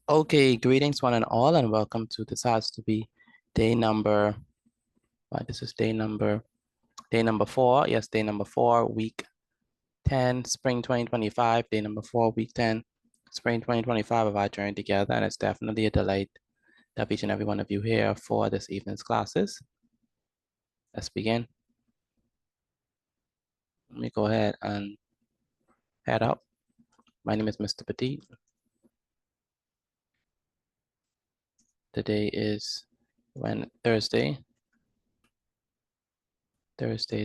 Okay, greetings one and all, and welcome to this has to be day number, this is day number 4. Yes, day number 4, week 10, spring 2025, day number 4, week 10, spring 2025 of our journey together. And it's definitely a delight to have each and every one of you here for this evening's classes. Let's begin. Let me go ahead and head up. My name is Mr. Petit. Today is Thursday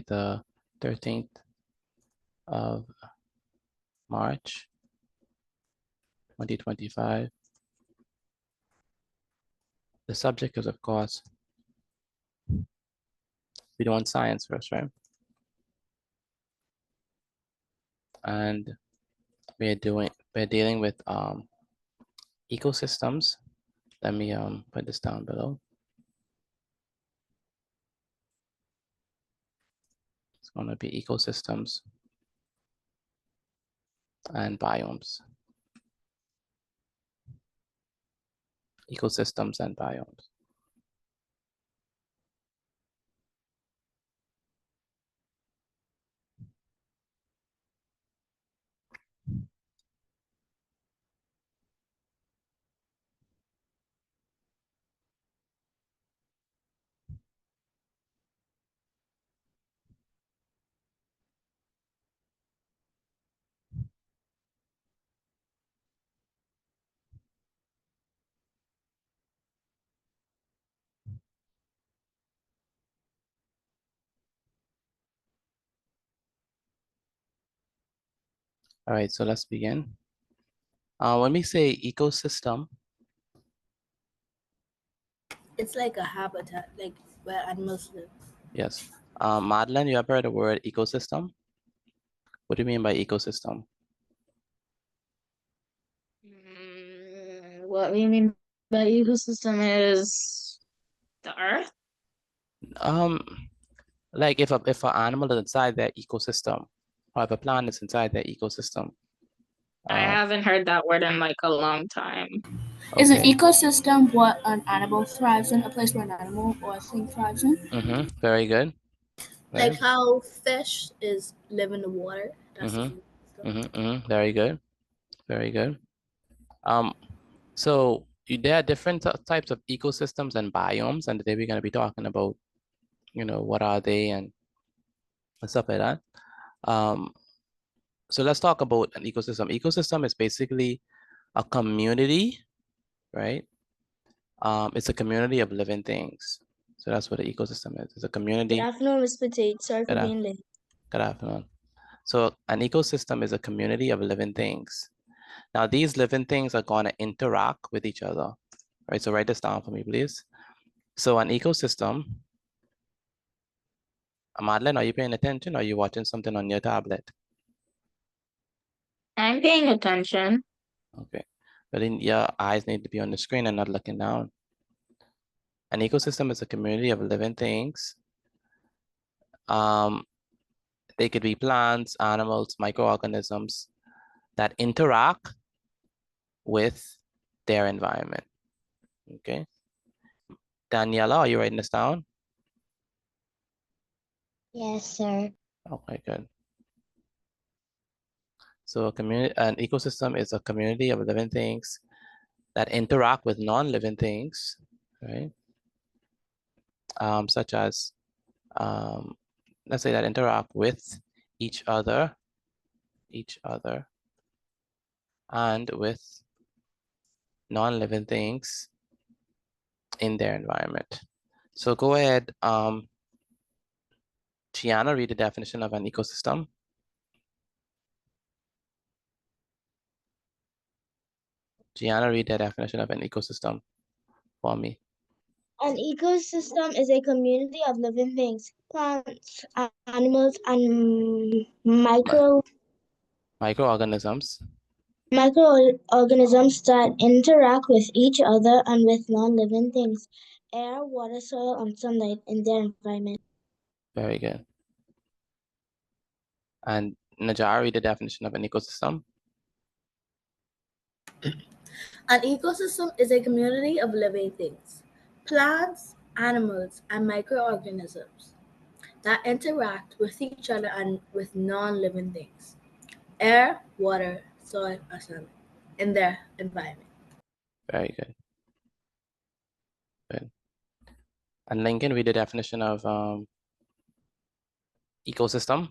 the 13th of March 2025. The subject is, of course, we're doing science first, right? And we're dealing with ecosystems. Let me put this down below. It's going to be ecosystems and biomes. Ecosystems and biomes. All right, so let's begin. When we say ecosystem, it's like a habitat, like where animals live. yes. Madeline, you ever heard the word ecosystem? What do you mean by ecosystem? What we mean by ecosystem is the earth. Like if an animal is inside their ecosystem, or if a plant is inside their ecosystem. I haven't heard that word in like a long time. Okay. Is an ecosystem what an animal thrives in, a place where an animal or a thing thrives in? Very good. Like how fish live in the water. That's Very good. Very good. So there are different types of ecosystems and biomes, and today we're going to be talking about, what are they and stuff like that. So let's talk about an ecosystem. Ecosystem is basically a community, right? It's a community of living things. So that's what an ecosystem is. It's a community. Good afternoon, Ms. Petit. Sorry for being late. Good afternoon. So an ecosystem is a community of living things. Now these living things are going to interact with each other, right? So write this down for me, please. So an ecosystem, Madeline, are you paying attention? Or are you watching something on your tablet? I'm paying attention. Okay, but then your eyes need to be on the screen and not looking down. An ecosystem is a community of living things. They could be plants, animals, microorganisms that interact with their environment. Okay. Daniela, are you writing this down? Yes, sir. Okay, good. So an ecosystem is a community of living things that interact with non-living things, right? Such as, let's say that interact with each other, and with non-living things in their environment. So go ahead, Gianna, read the definition of an ecosystem. Gianna, read the definition of an ecosystem for me. An ecosystem is a community of living things, plants, animals, and microorganisms. Microorganisms that interact with each other and with non-living things, air, water, soil, and sunlight in their environment. Very good. And Najari, the definition of an ecosystem. An ecosystem is a community of living things, plants, animals, and microorganisms that interact with each other and with non-living things, air, water, soil, or sun, in their environment. Very good. Good. And Lincoln, read the definition of ecosystem.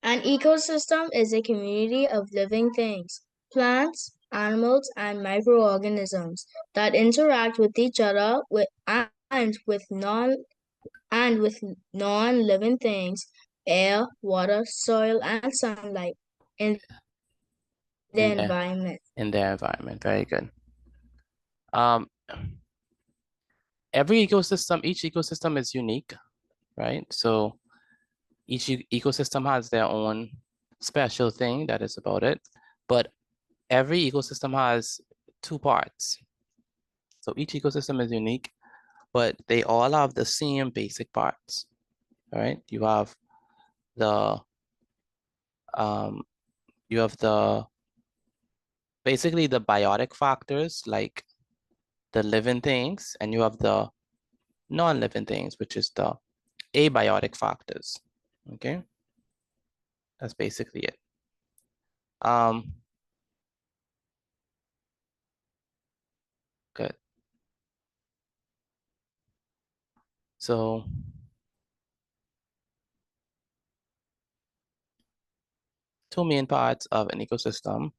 An ecosystem is a community of living things, plants, animals, and microorganisms that interact with each other and with non-living things, air, water, soil, and sunlight in the environment. In their environment. Very good. Every ecosystem, each ecosystem is unique, right? So each ecosystem has their own special thing that is about it, but every ecosystem has two parts. So each ecosystem is unique, but they all have the same basic parts, all right? You have the basically the biotic factors, like the living things, and you have the non-living things, which is the abiotic factors, okay? That's basically it. Good. So two main parts of an ecosystem.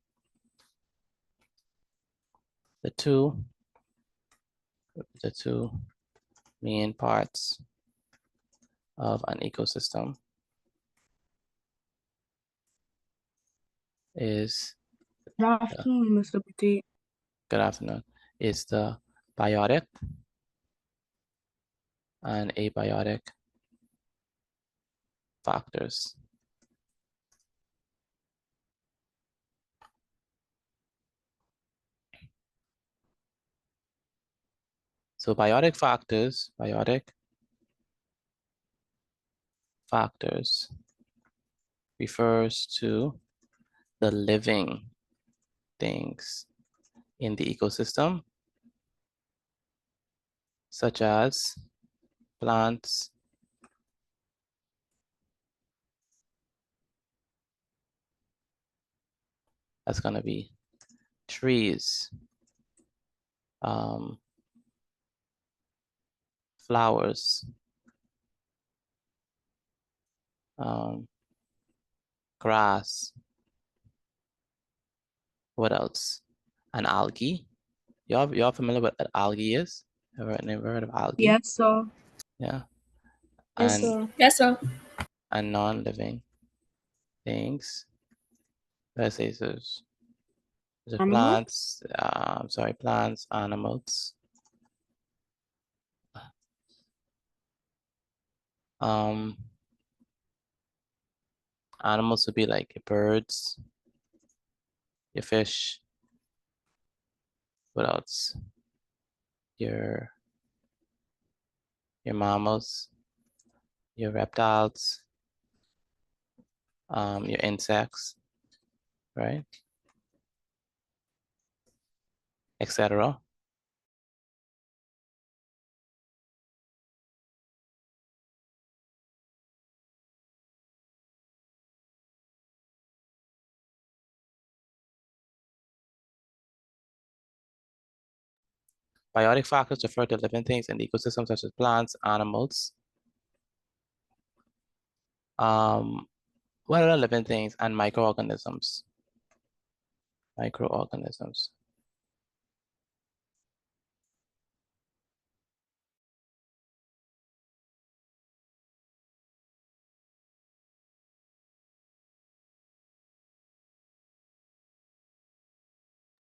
The two main parts of an ecosystem is Good afternoon, Mr. Petit. good afternoon, is the biotic and abiotic factors. So biotic factors refers to the living things in the ecosystem, such as plants, that's gonna be trees, flowers, grass, what else? And algae. Y'all familiar with what algae is? Never heard of algae? Yes, sir. Yeah. Yes, And sir. Yes, sir. and non-living things. Let's say there's Animal? plants, animals. Animals would be like your birds, your fish. What else? Your mammals, your reptiles, your insects, right? Etc. Biotic factors refer to living things in the ecosystem such as plants, animals. What are living things and microorganisms? Microorganisms.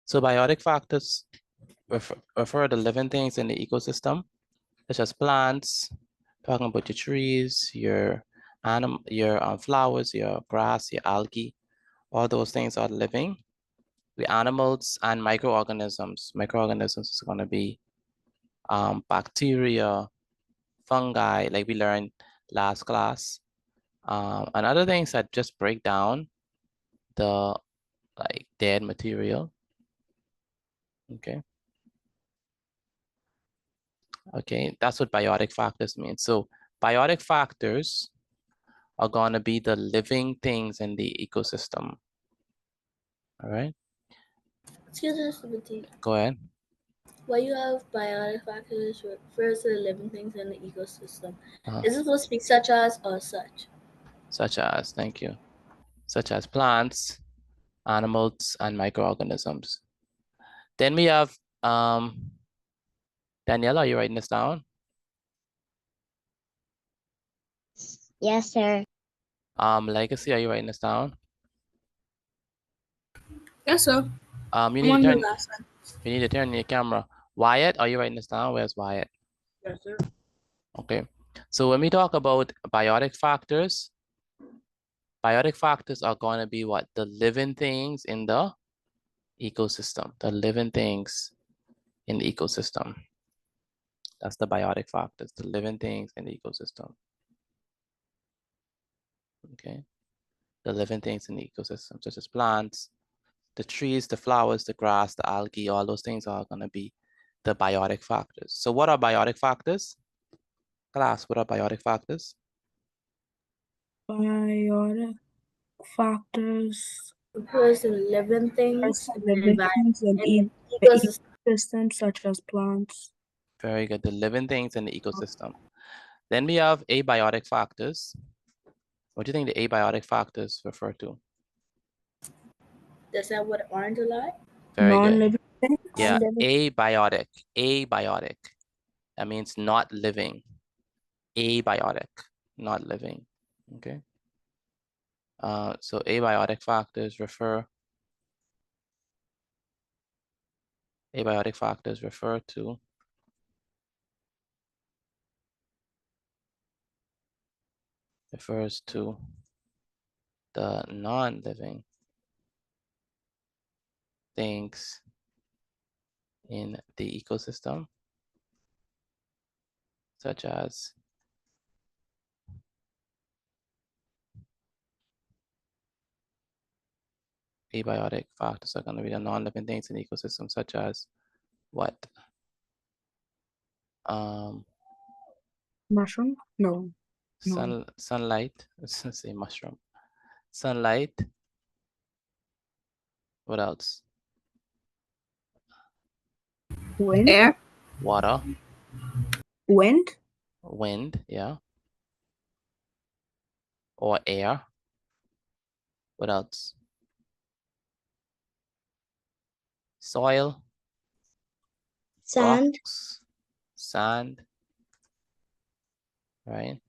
So biotic factors refer to living things in the ecosystem, such as plants, talking about your trees, your flowers, your grass, your algae. All those things are living. The animals and microorganisms. Microorganisms is going to be bacteria, fungi, like we learned last class. And other things that just break down the like dead material. Okay. Okay, that's what biotic factors mean. So biotic factors are going to be the living things in the ecosystem. All right. Excuse me, Mr. Petit. Go ahead. Why you have biotic factors refers to the living things in the ecosystem? Uh-huh. Is it supposed to be such as or such? Such as, thank you. Such as plants, animals, and microorganisms. Then we have, Daniela, are you writing this down? Yes, sir. Legacy, are you writing this down? Yes, sir. You I'm need to on the turn, last one. you need to turn your camera. Wyatt, are you writing this down? Where's Wyatt? Yes, sir. Okay. So when we talk about biotic factors are going to be what? The living things in the ecosystem, the living things in the ecosystem. That's the biotic factors, the living things in the ecosystem. Okay. The living things in the ecosystem, such as plants, the trees, the flowers, the grass, the algae, all those things are going to be the biotic factors. So what are biotic factors? Class, what are biotic factors? Biotic factors Refers to living things are living envi- things in in the the ecosystem. ecosystem, such as plants. Very good, the living things in the ecosystem. Then we have abiotic factors. What do you think the abiotic factors refer to? Is that what orange are like? Very good. Non-living things. Yeah, Non-living. abiotic. That means not living. Abiotic, not living. Okay. So abiotic factors refer to refers to the non-living things in the ecosystem, such as abiotic factors are going to be the non-living things in the ecosystem, such as what? Mushroom? No. Sunlight. Let's say mushroom. Sunlight. What else? Wind? Air. Water. Wind? Wind, yeah. Or air. What else? Soil. Sand. Rocks. Sand. Right.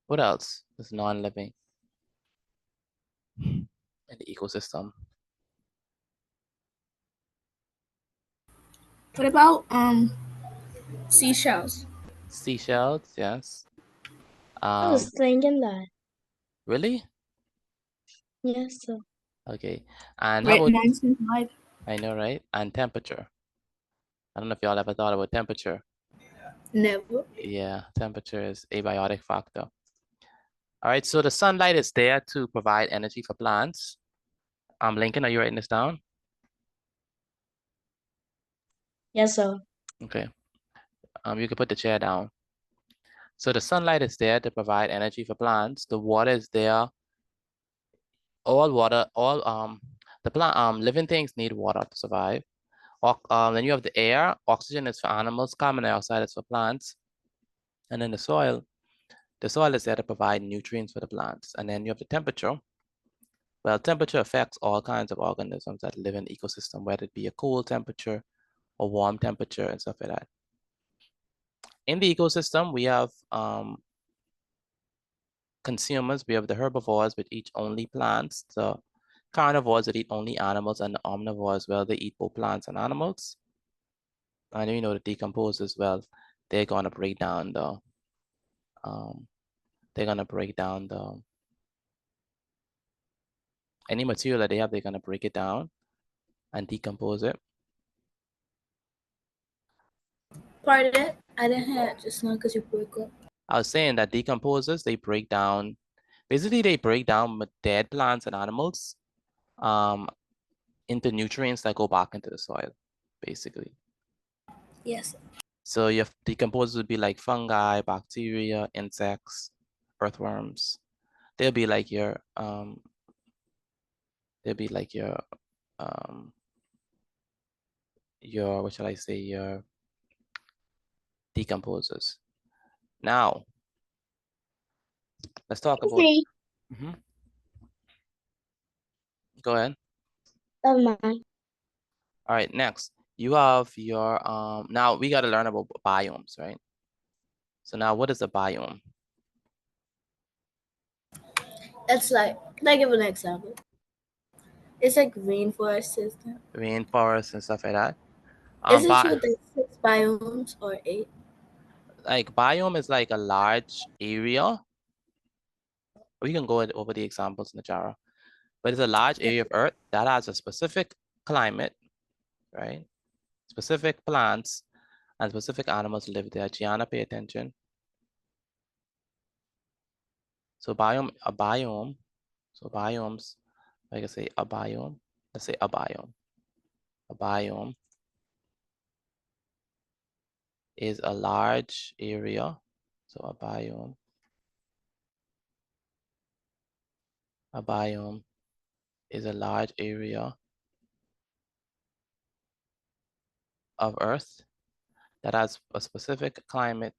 What else is non-living in the ecosystem? What about seashells? Seashells, yes. I was thinking that. Really? Yes, sir. Okay. And how Right, about, mine's inside. I know, right? And temperature. I don't know if y'all ever thought about temperature. Never. Yeah, temperature is abiotic factor. All right, so the sunlight is there to provide energy for plants. Lincoln, are you writing this down? Yes, sir. Okay. You can put the chair down. So the sunlight is there to provide energy for plants. The water is there. All water, the plant, living things need water to survive. Then you have the air. Oxygen is for animals. Carbon dioxide is for plants. And then the soil is there to provide nutrients for the plants. And then you have the temperature. Well, temperature affects all kinds of organisms that live in the ecosystem, whether it be a cool temperature or warm temperature and stuff like that. In the ecosystem, we have consumers. We have the herbivores, which eat only plants. The carnivores that eat only animals, and the omnivores, well, they eat both plants and animals. And you know the decomposers, well, they're gonna break down the any material that they have, they're gonna break it down and decompose it. Part of it, I didn't hear it just now because you broke up. I was saying that decomposers, they break down Basically, they break down dead plants and animals into nutrients that go back into the soil, basically. Yes. So your decomposers would be like fungi, bacteria, insects, earthworms. They'll be like your what shall I say, your decomposers. Now, let's talk about. Go ahead. Of mine. All right, next you have your now we got to learn about biomes, right? So now what is a biome? It's like, can I give an example? It's like rainforest system. Rainforests and stuff like that. Is it true there's 6 biomes or 8? Like biome is like a large area. We can go over the examples in the Jara, but it's a large area of Earth that has a specific climate, right? Specific plants and specific animals live there. Gianna, pay attention. So biomes, like I say a biome, let's say a biome. A biome is a large area. So a biome is a large area of Earth that has a specific climate,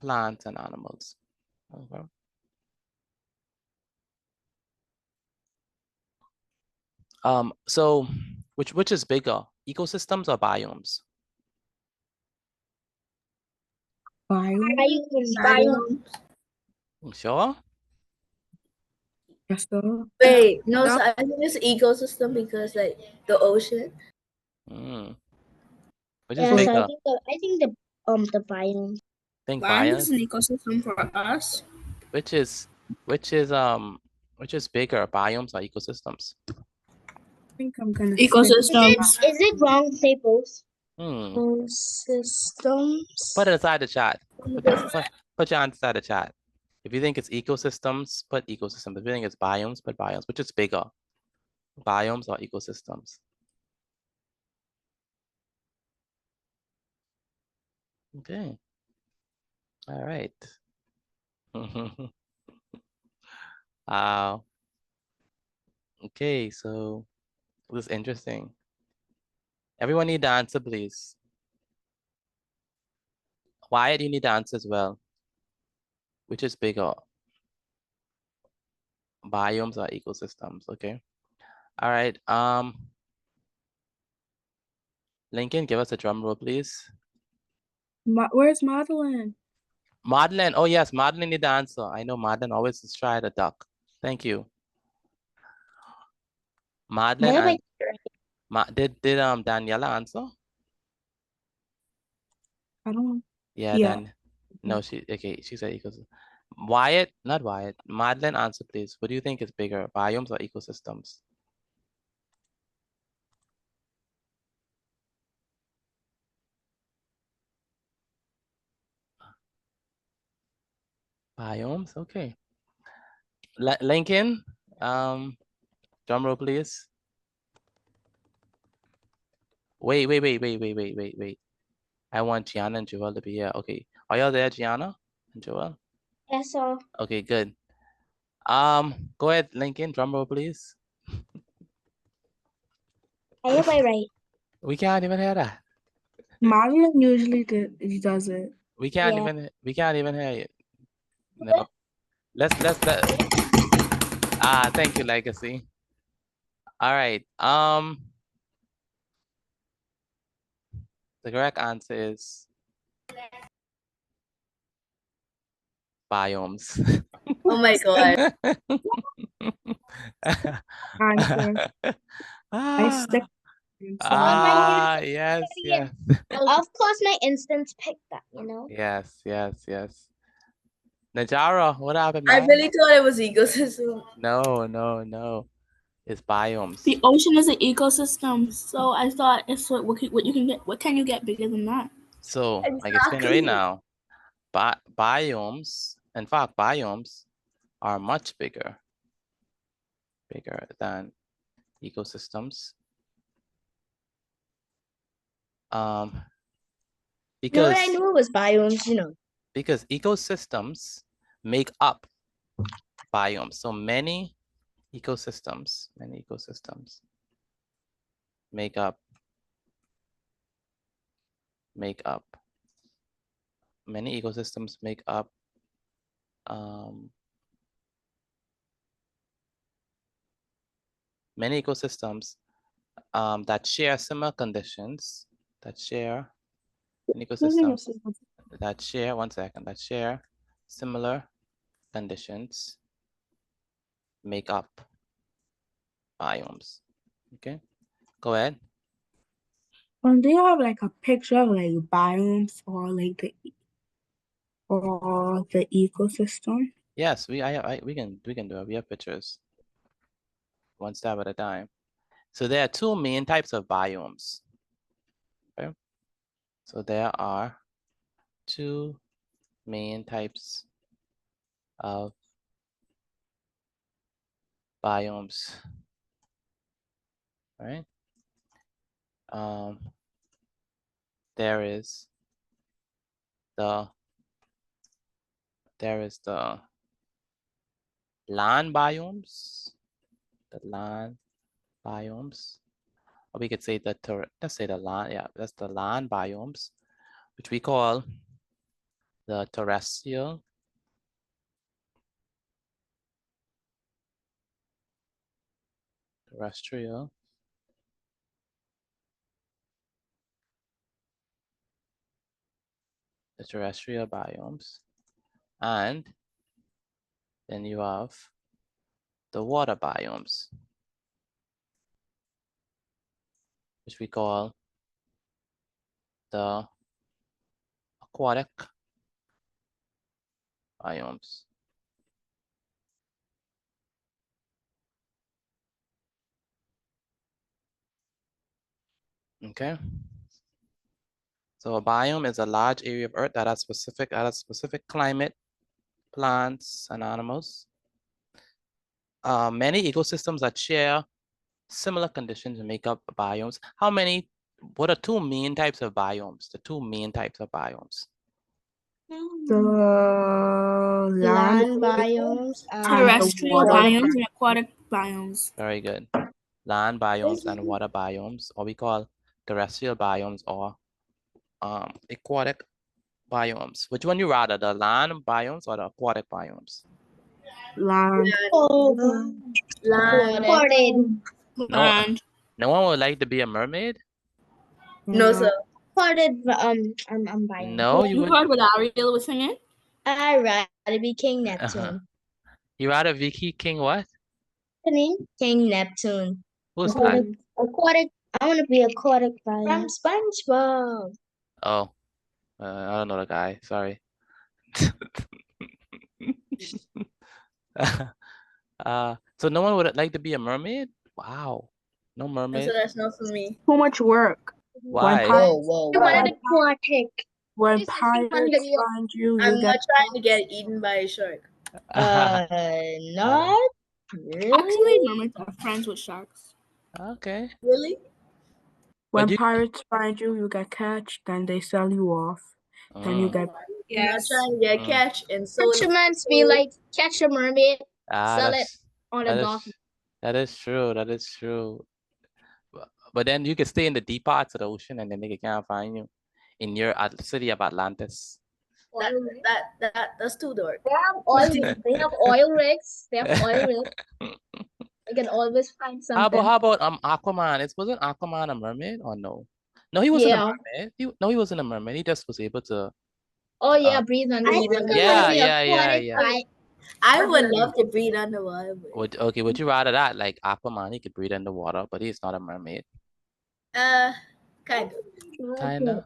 plants, and animals. Okay. So which is bigger, ecosystems or biomes? Biomes. Sure. Yes, sir. Wait, no, so I think it's ecosystem because like the ocean. Which is Yeah, so bigger? I think the biome. Think Biome biome. is an ecosystem for us. Which is bigger, biomes or ecosystems? I think I'm gonna Ecosystems. Is it wrong to say both? Systems. Put it inside the chat. Put your answer inside the chat. If you think it's ecosystems, put ecosystems. If you think it's biomes, put biomes. Which is bigger, biomes or ecosystems? Okay. All right. Wow. Okay, so this is interesting. Everyone need the answer, please. Wyatt, you need the answer as well. Which is bigger, biomes or ecosystems? Okay. All right. Lincoln, give us a drum roll, please. Where's Madeline? Madeline. Oh yes, Madeline need the answer. I know Madeline always is try the duck. Thank you. Madeline and did Daniela answer? I don't. Yeah, Dan. No, she said ecosystem. Wyatt, not Wyatt. Madeline, answer please. What do you think is bigger, biomes or ecosystems? Biomes, okay. Lincoln, drum roll please. Wait. I want Gianna and Joel to be here. Okay. Are y'all there, Gianna and Joel? Yes, sir. Okay, good. Go ahead, Lincoln, drum roll please. I hope I right. We can't even hear that. Madeline usually does it. We can't even hear it. No. Let's thank you, Legacy. All right. The correct answer is biomes. Oh my god. I stick. Yes. Of course, my instance picked that, you know. Yes. Najara, what happened, man? I really thought it was ecosystem. No. It's biomes. The ocean is an ecosystem, so I thought it's what you can get. What can you get bigger than that? So, like I explained right now, biomes, in fact, biomes are much bigger than ecosystems. I Because knew it was biomes, because ecosystems make up biomes. So many ecosystems make up many ecosystems make up many ecosystems that share similar conditions, that share an ecosystem that share similar conditions make up biomes. Okay, go ahead. Do you have like a picture of like biomes or like the ecosystem? Yes, we can do it. We have pictures. One step at a time. So there are two main types of biomes. Okay, so there are two main types of biomes. Right? There is the land biomes, or we could say let's say the land, yeah, that's the land biomes, which we call the terrestrial biomes, and then you have the water biomes, which we call the aquatic biomes. Okay. So a biome is a large area of Earth that has specific climate, plants, and animals. Many ecosystems that share similar conditions make up biomes. What are two main types of biomes? The two main types of biomes. The land biomes and terrestrial water. biomes and aquatic biomes. Very good. Land biomes and water biomes, or we call terrestrial biomes or aquatic biomes. Which one you rather, the land biomes or the aquatic biomes? Land. Land. No one would like to be a mermaid? No, sir. I'm biome. No, you You would. heard what Ariel was singing? I'd rather be King Neptune. You rather Vicky King what? King Neptune. Who's that? Aquatic. I want to be aquatic biome. From SpongeBob. Oh, I don't know the guy. Sorry. So no one would like to be a mermaid? Wow. No mermaid. So that's not for me. Too much work. Why? Whoa. Aquatic. When This is pirates funny. find you, I'm you not get. trying to get eaten by a shark. Not really. Actually, mermaids are friends with sharks. Okay. Really? When you- pirates find you, you get catch. Then they sell you off. Then you get. I'm not trying to get catch and so Fishermen's be like, catch a mermaid, sell it on a dock. That is true. That is true. But then you can stay in the deep parts of the ocean and then they can't find you in your city of Atlantis. That's too dark. They have oil rigs. They can always find something. How about Aquaman? Wasn't Aquaman a mermaid or no? No, he wasn't a mermaid. He wasn't a mermaid. He just was able to. Oh yeah, breathe underwater. Yeah. I would love to breathe underwater. Would you rather that? Like Aquaman, he could breathe underwater, but he's not a mermaid. Kind of.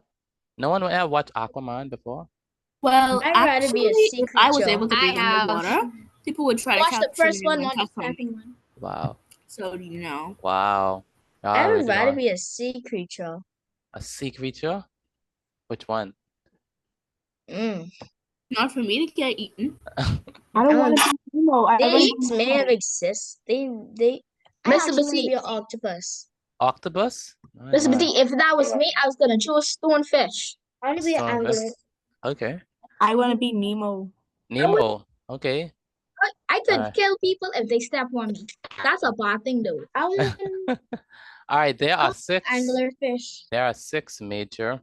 No one ever watched Aquaman before? Well, I'd rather be a sea if I was creature. able to breathe underwater, people would try to Watch capture the first me one, and not the toss on me. second one. Wow. So you know. Wow. I would rather be a sea creature. A sea creature? Which one? Not for me to get eaten. I don't want to be Nemo. I want to These be may have Nemo. exist. They I Mr. actually may be Batik, an octopus. Octopus? Oh, Mr. yeah. Batik, if that was me, I was gonna choose stonefish. I want to be an Stonefish. angler. Okay. I want to be Nemo. Nemo. Okay. I could Alright. kill people if they step on me. That's a bad thing, though. I want All right, there are to six. anglerfish. There are six major.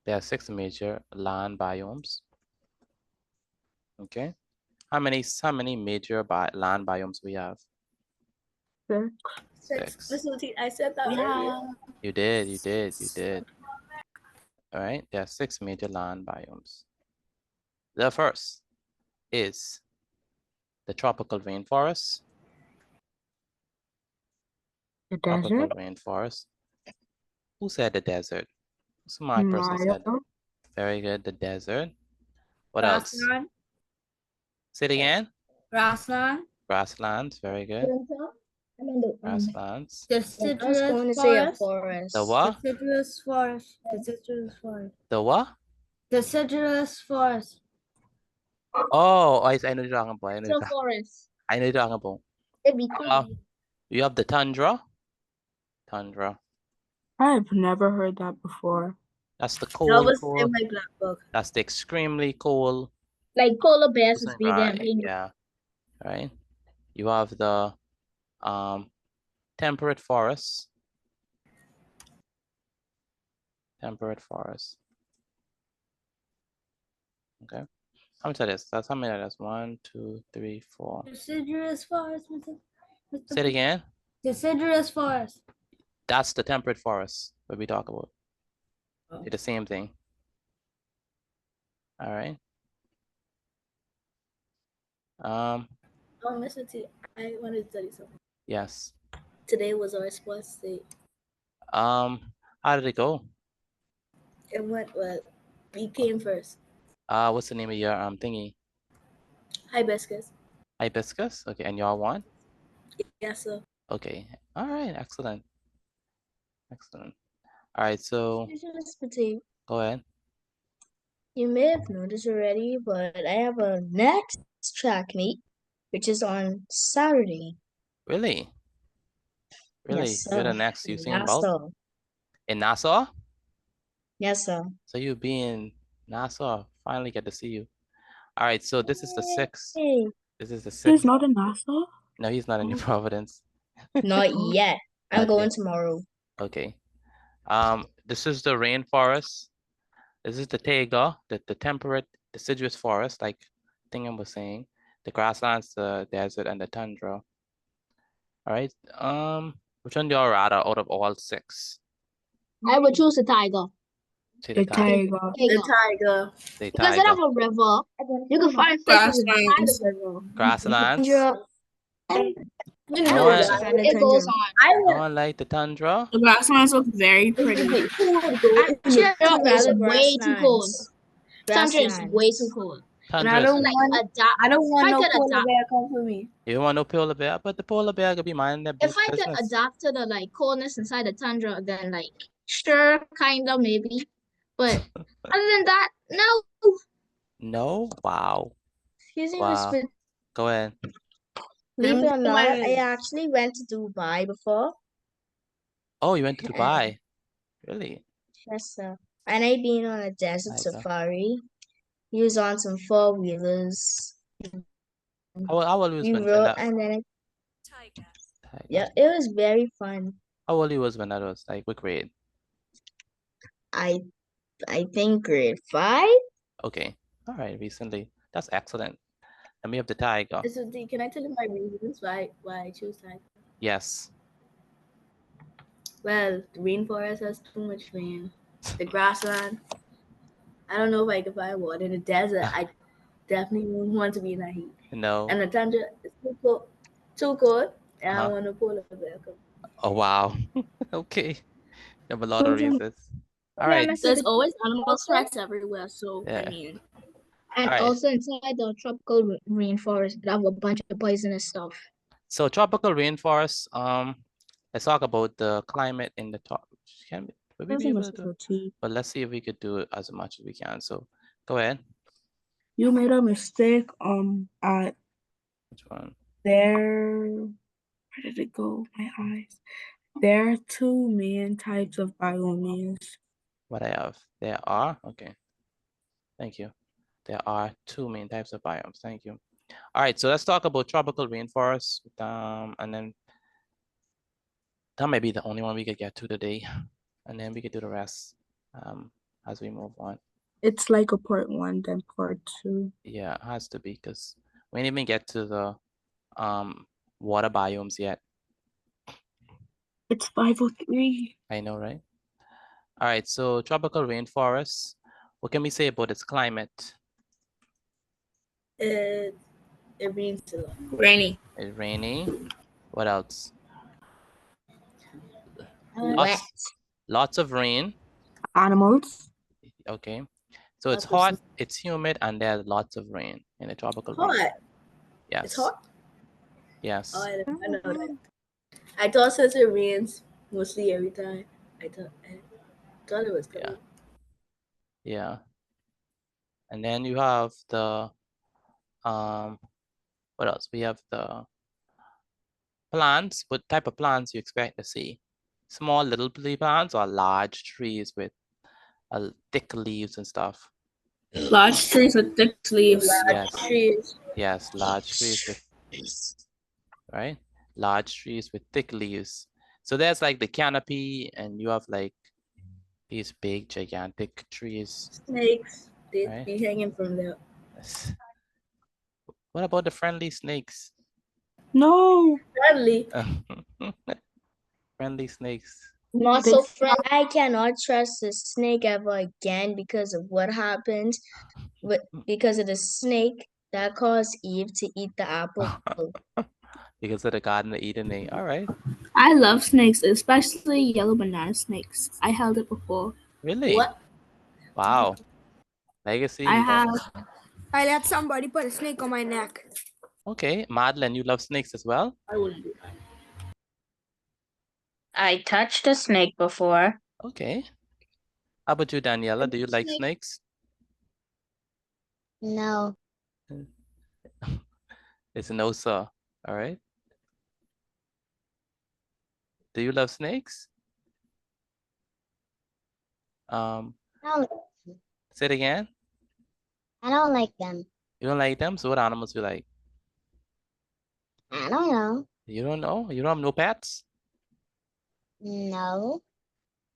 There are six major land biomes. Okay. How many major land biomes we have? Six. Mr. T, I said that earlier. You did. All right, there are six major land biomes. The first is the tropical rainforest. The Tropical desert. rainforest. Who said the desert? Smart person said. Very good, the desert. What else? Grassland. Say it again. Grassland. Grasslands, very good. Grasslands. The I was going citrus to say a forest. forest. The what? The citrus forest. The citrus forest. The what? The citrus forest. Oh, I know you're talking about. It's a forest. I know you're talking about. It'd be You have the tundra. Tundra. I've never heard that before. That's the That cold, was cold. in my black book. That's the extremely cold. like polar bears would be there. Right, yeah. Right. You have the temperate forest. Temperate forest. Okay. How much that is? That's how many that is? 1, 2, 3, 4. Deciduous forest. Say it again. Deciduous forest. That's the temperate forest what we talk about. Oh. It's the same thing. All right. Oh, Mr. T, I wanted to tell you something. Yes. Today was our sports day. How did it go? It went well. We came first. What's the name of your thingy? Hibiscus. Hibiscus? Okay, and y'all won? Yes, sir. Okay. All right, excellent. Excellent. All right, so go ahead. You may have noticed already, but I have a next track meet, which is on Saturday. Really? Really? Yes, You're the sir. next In Usain Bolt? Nassau. In Nassau? Yes, sir. So you be in Nassau. Finally get to see you. All right, so this is the 6th. Hey. This is the 6th. He's not in Nassau? No, he's not in New Providence. Not yet. I'm Not going yet. tomorrow. Okay. This is the rainforest. This is the taiga, the temperate deciduous forest, like Tingham was saying. The grasslands, the desert, and the tundra. All right. Which one do y'all rather out of all 6? I would choose the tiger. Say The tiger. The tiger. The Because it have taiga. a river. You can find fishes inside Grasslands. the river. Grasslands. You No know one, that. It goes on. I no would. one like the tundra. The grasslands look very pretty. Actually, I'd Tundra is rather way too cold. grasslands. Tundra is way too Grasslands. cold. And Tundra I is don't want. Adapt. I don't want I no could polar adapt. bear come for me. you don't want no polar bear, but the polar bear could be minding their If I could business. adapt to the like coldness inside the tundra, then like sure, kind of maybe. But other than that, no. No? Wow. Excuse me, Wow. Miss. Go ahead. Believe it or I'm not, I going- actually went to Dubai before. Oh, you went to Dubai. Really? Yes, sir. And I been on a desert Tiger. safari. He was on some 4-wheelers. How old you was We when rode, that? and then Tiger. yeah, it was very fun. How old you was when that was? Like what grade? I think grade 5. Okay. All right. Recently. That's excellent. And we have the tiger. Mr. T, can I tell you my reasons why I choose tiger? Yes. Well, the rainforest has too much rain. The grassland, I don't know if I can find water. In the desert, I definitely wouldn't want to be in that heat. No. And the tundra is too cold, and I Uh-huh. want to polar bear come. Oh wow. Okay. You have a lot of reasons. All right. There's always animal tracks everywhere, so Yeah. I mean, And Alright. also inside the tropical rainforest, they have a bunch of poisonous stuff. So tropical rainforest. Let's talk about the climate in the top. Would we be able to do it? But let's see if we could do it as much as we can. So go ahead. you made a mistake at Which one? Where did it go? My eyes. There are two main types of biomes. What I have? There are, okay. Thank you. There are two main types of biomes. Thank you. All right, so let's talk about tropical rainforests. And then that might be the only one we could get to today. And then we could do the rest as we move on. It's like a part 1, then part 2. Yeah, it has to be because we didn't even get to the water biomes yet. It's 503. I know, right? All right, so tropical rainforests. What can we say about its climate? It rains a lot. Rainy. It's rainy. What else? Wet. Lots of rain. Animals. Okay. So it's Lots of hot, it's humid, and there's lots of rain in the tropical rain. Hot. Yes. It's hot. Yes. Oh, I know that. I thought since it rains mostly every time, I thought it was coming. Yeah. And then you have the what else? We have the plants. What type of plants you expect to see? Small little plants or large trees with thick leaves and stuff? Large trees with thick leaves. Large trees. Yes, large trees with right? Large trees with thick leaves. So there's like the canopy, and you have like these big gigantic trees. Snakes. They Right. be hanging from there. What about the friendly snakes? No. Friendly. Friendly snakes. Not so friendly. I cannot trust a snake ever again because of what happened. Because of the snake that caused Eve to eat the apple. Because of the Garden of Eden. All right. I love snakes, especially yellow banana snakes. I held it before. Really? What? Wow. Legacy. I you don't- have. I let somebody put a snake on my neck. Okay. Madeline, you love snakes as well? I wouldn't do that. I touched a snake before. Okay. How about you, Daniela? Do you like snakes? No. It's a no, sir. All right. Do you love snakes? I don't, Say it again. I don't like them. You don't like them? So what animals you like? I don't know. You don't know? You don't have no pets? No.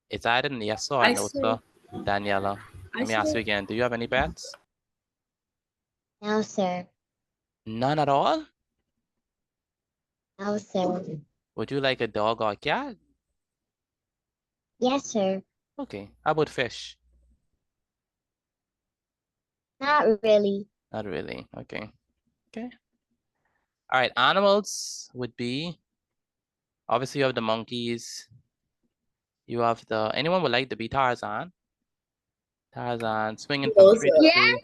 It's either yes or I no, see. sir. Daniela. Let me ask you again. Do you have any pets? No, sir. None at all? No, sir. Would you like a dog or a cat? Yes, sir. Okay. How about fish? Not really. Not really. Okay. Okay. All right. Animals would be, obviously you have the monkeys. You have the, anyone would like to be Tarzan? Tarzan swinging from No, tree to sir. tree.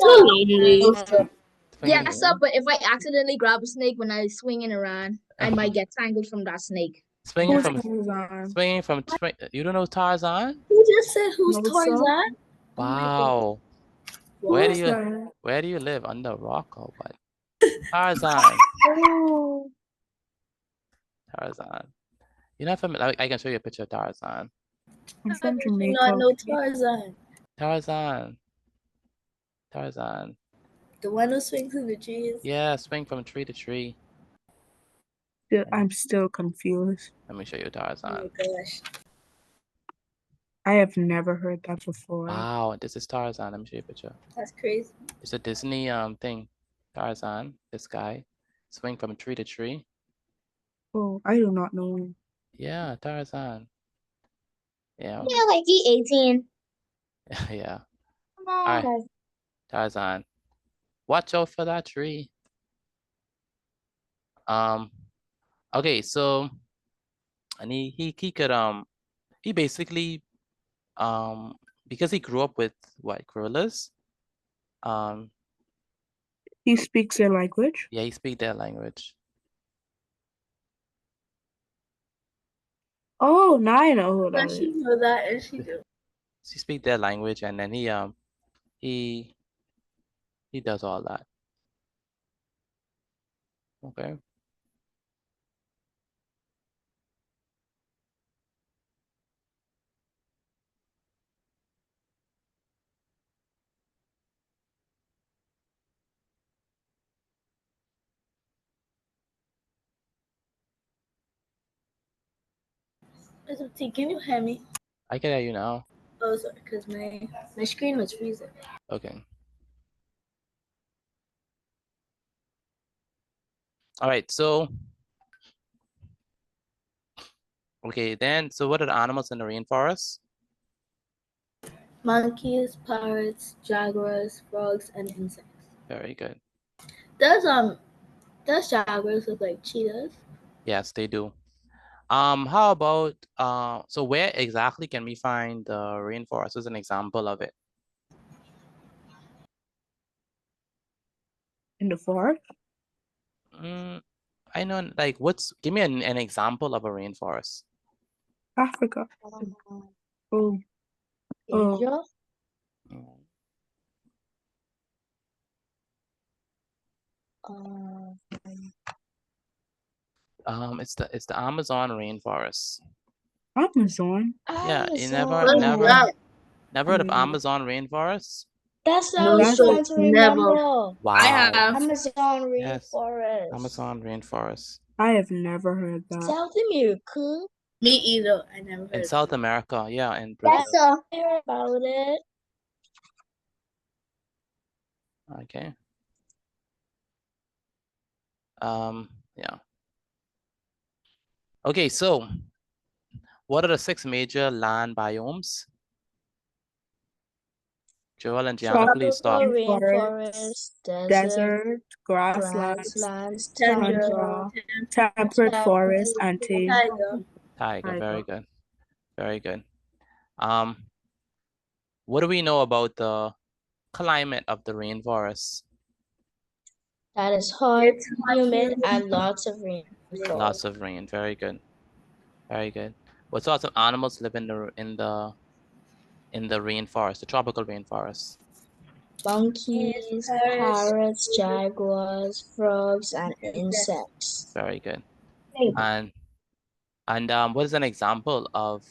Too lonely. swinging- Yeah, sir, but if I accidentally grab a snake when I swinging around, I might get tangled from that snake. Swinging Who's from, Tarzan? swinging from, you don't know Tarzan? Who just said who's No, sir. Tarzan? Wow. Wow. Where do Who's you, that? where do you live? Under a rock or what? Tarzan. Oh. Tarzan. You're not familiar. I can show you a picture of Tarzan. I'm How from did you Jamaica. not know Tarzan? Tarzan. Tarzan. The one who swings in the trees. Yeah, swing from tree to tree. I'm still confused. Let me show you Oh my Tarzan. gosh. I have never heard that before. Wow, this is Tarzan. Let me show you a picture. That's crazy. It's a Disney thing. Tarzan, this guy, swing from tree to tree. Oh, I do not know. Yeah, Tarzan. Yeah, Yeah, like he 18. yeah. Come All on. right, Tarzan. Watch out for that tree. Okay, so, and he could he basically because he grew up with what, gorillas. He speaks their language? Yeah, he speak their language. Oh, now I know who that But is. she know that and she do. She speak their language, and then he does all that. Okay. Mr. T, can you hear me? I can hear you now. Oh, sorry, because my screen was freezing. Okay. All right, so okay, then so what are the animals in the rainforest? Monkeys, parrots, jaguars, frogs, and insects. Very good. Does jaguars look like cheetahs? Yes, they do. How about so where exactly can we find the rainforest as an example of it? In the forest? I know, like, give me an example of a rainforest. Africa. Oh. Asia. It's the Amazon rainforest. Amazon? Yeah, you Amazon. never heard of Amazon rainforest? That No, sounds sir, fun to never. remember. Wow. Amazon Yes. rainforest. Amazon rainforest. I have never heard that. South America. Me either. I never heard In of South it. America, yeah, in Brazil. That's all I heard about it. Okay. Yeah. Okay, so what are the 6 major land biomes? Joel and Gianna, please stop. Rainforest, desert, grasslands, grasslands, tundra, temperate forest, and Tiger. Tiger, very good. Very good. What do we know about the climate of the rainforest? That is hot, It's humid, and lots of rainfall. Lots of rain. Very good. Very good. What sorts of animals live in the rainforest, the tropical rainforest? Monkeys, parrots, jaguars, frogs, and insects. Very good. And what is an example of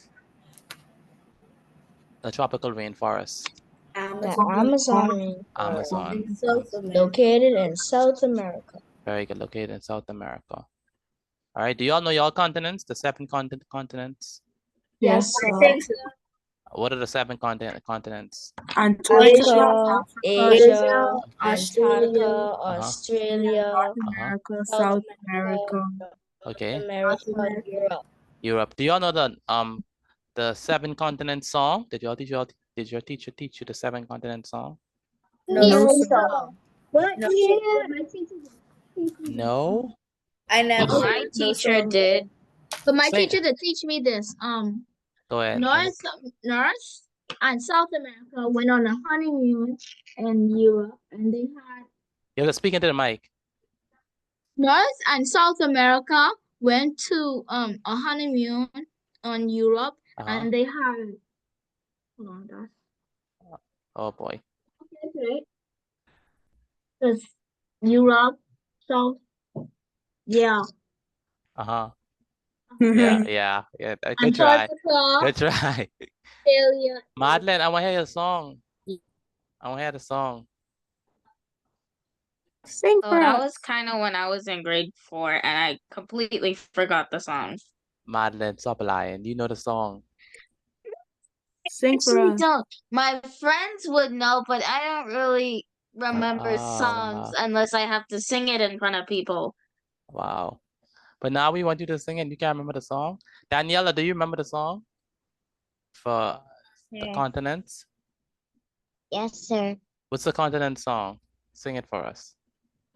the tropical rainforest? The Amazon rainforest, Amazon. located in South America. Very good. Located in South America. All right. Do y'all know y'all continents? The 7 continents? Yes. I think so. What are the 7 continents? Africa, Asia, Australia, Antarctica, Australia, North America, South America. Okay. America, Europe. Europe. Do y'all know the 7 continents song? Did your teacher teach you the 7 continents song? No, No. I never. My teacher did. But my Sing. teacher did teach me this. Go ahead. North and South America went on a honeymoon in Europe, and they had You have to speak into the mic. North and South America went to a honeymoon on Europe, and they had. Hold on, that's Oh boy. okay. Because Europe, South, yeah. Yeah. Good try. Antarctica, Good try. Australia. Madeline, I want to hear your song. I want to hear the song. Sing So for that us. was kind of when I was in grade 4 and I completely forgot the song. Madeline, stop lying. You know the song. Sing for Actually us. don't. My friends would know, but I don't really remember songs unless I have to sing it in front of people. Wow. But now we want you to sing it. You can't remember the song. Daniela, do you remember the song for the continents? Yes, sir. What's the continent song? Sing it for us.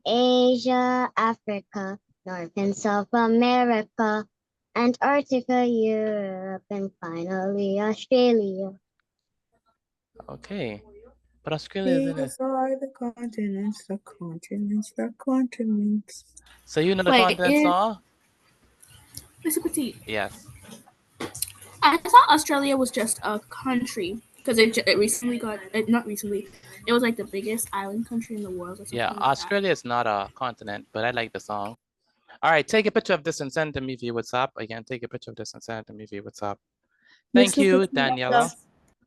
Asia, Africa, North and South America, Antarctica, Europe, and finally Australia. Okay. But Australia is in it. These are the continents, the continents, the continents. So you know the Wait, continent song? Mr. Petit, Yes. I thought Australia was just a country. because it recently got not recently. It was like the biggest island country in the world or something. Yeah, like Australia is not a continent, but I like the song. All right, take a picture of this and send it to me via WhatsApp. Again, take a picture of this and send it to me via WhatsApp. Thank Mr. you, Petit, Daniela.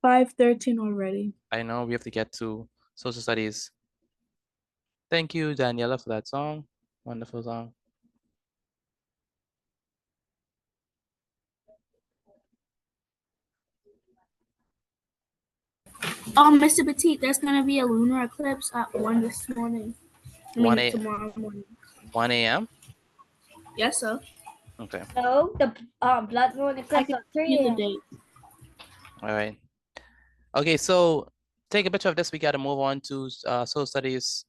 5:13 already. I know we have to get to social studies. Thank you, Daniela, for that song. Wonderful song. Oh, Mr. Petit, there's gonna be a lunar eclipse at 1 this morning. I mean, tomorrow morning. 1 a.m.? Yes, sir. Okay. No, the blood moon eclipse at 3 the a.m. date. All right. Okay, so take a picture of this. We got to move on to social studies.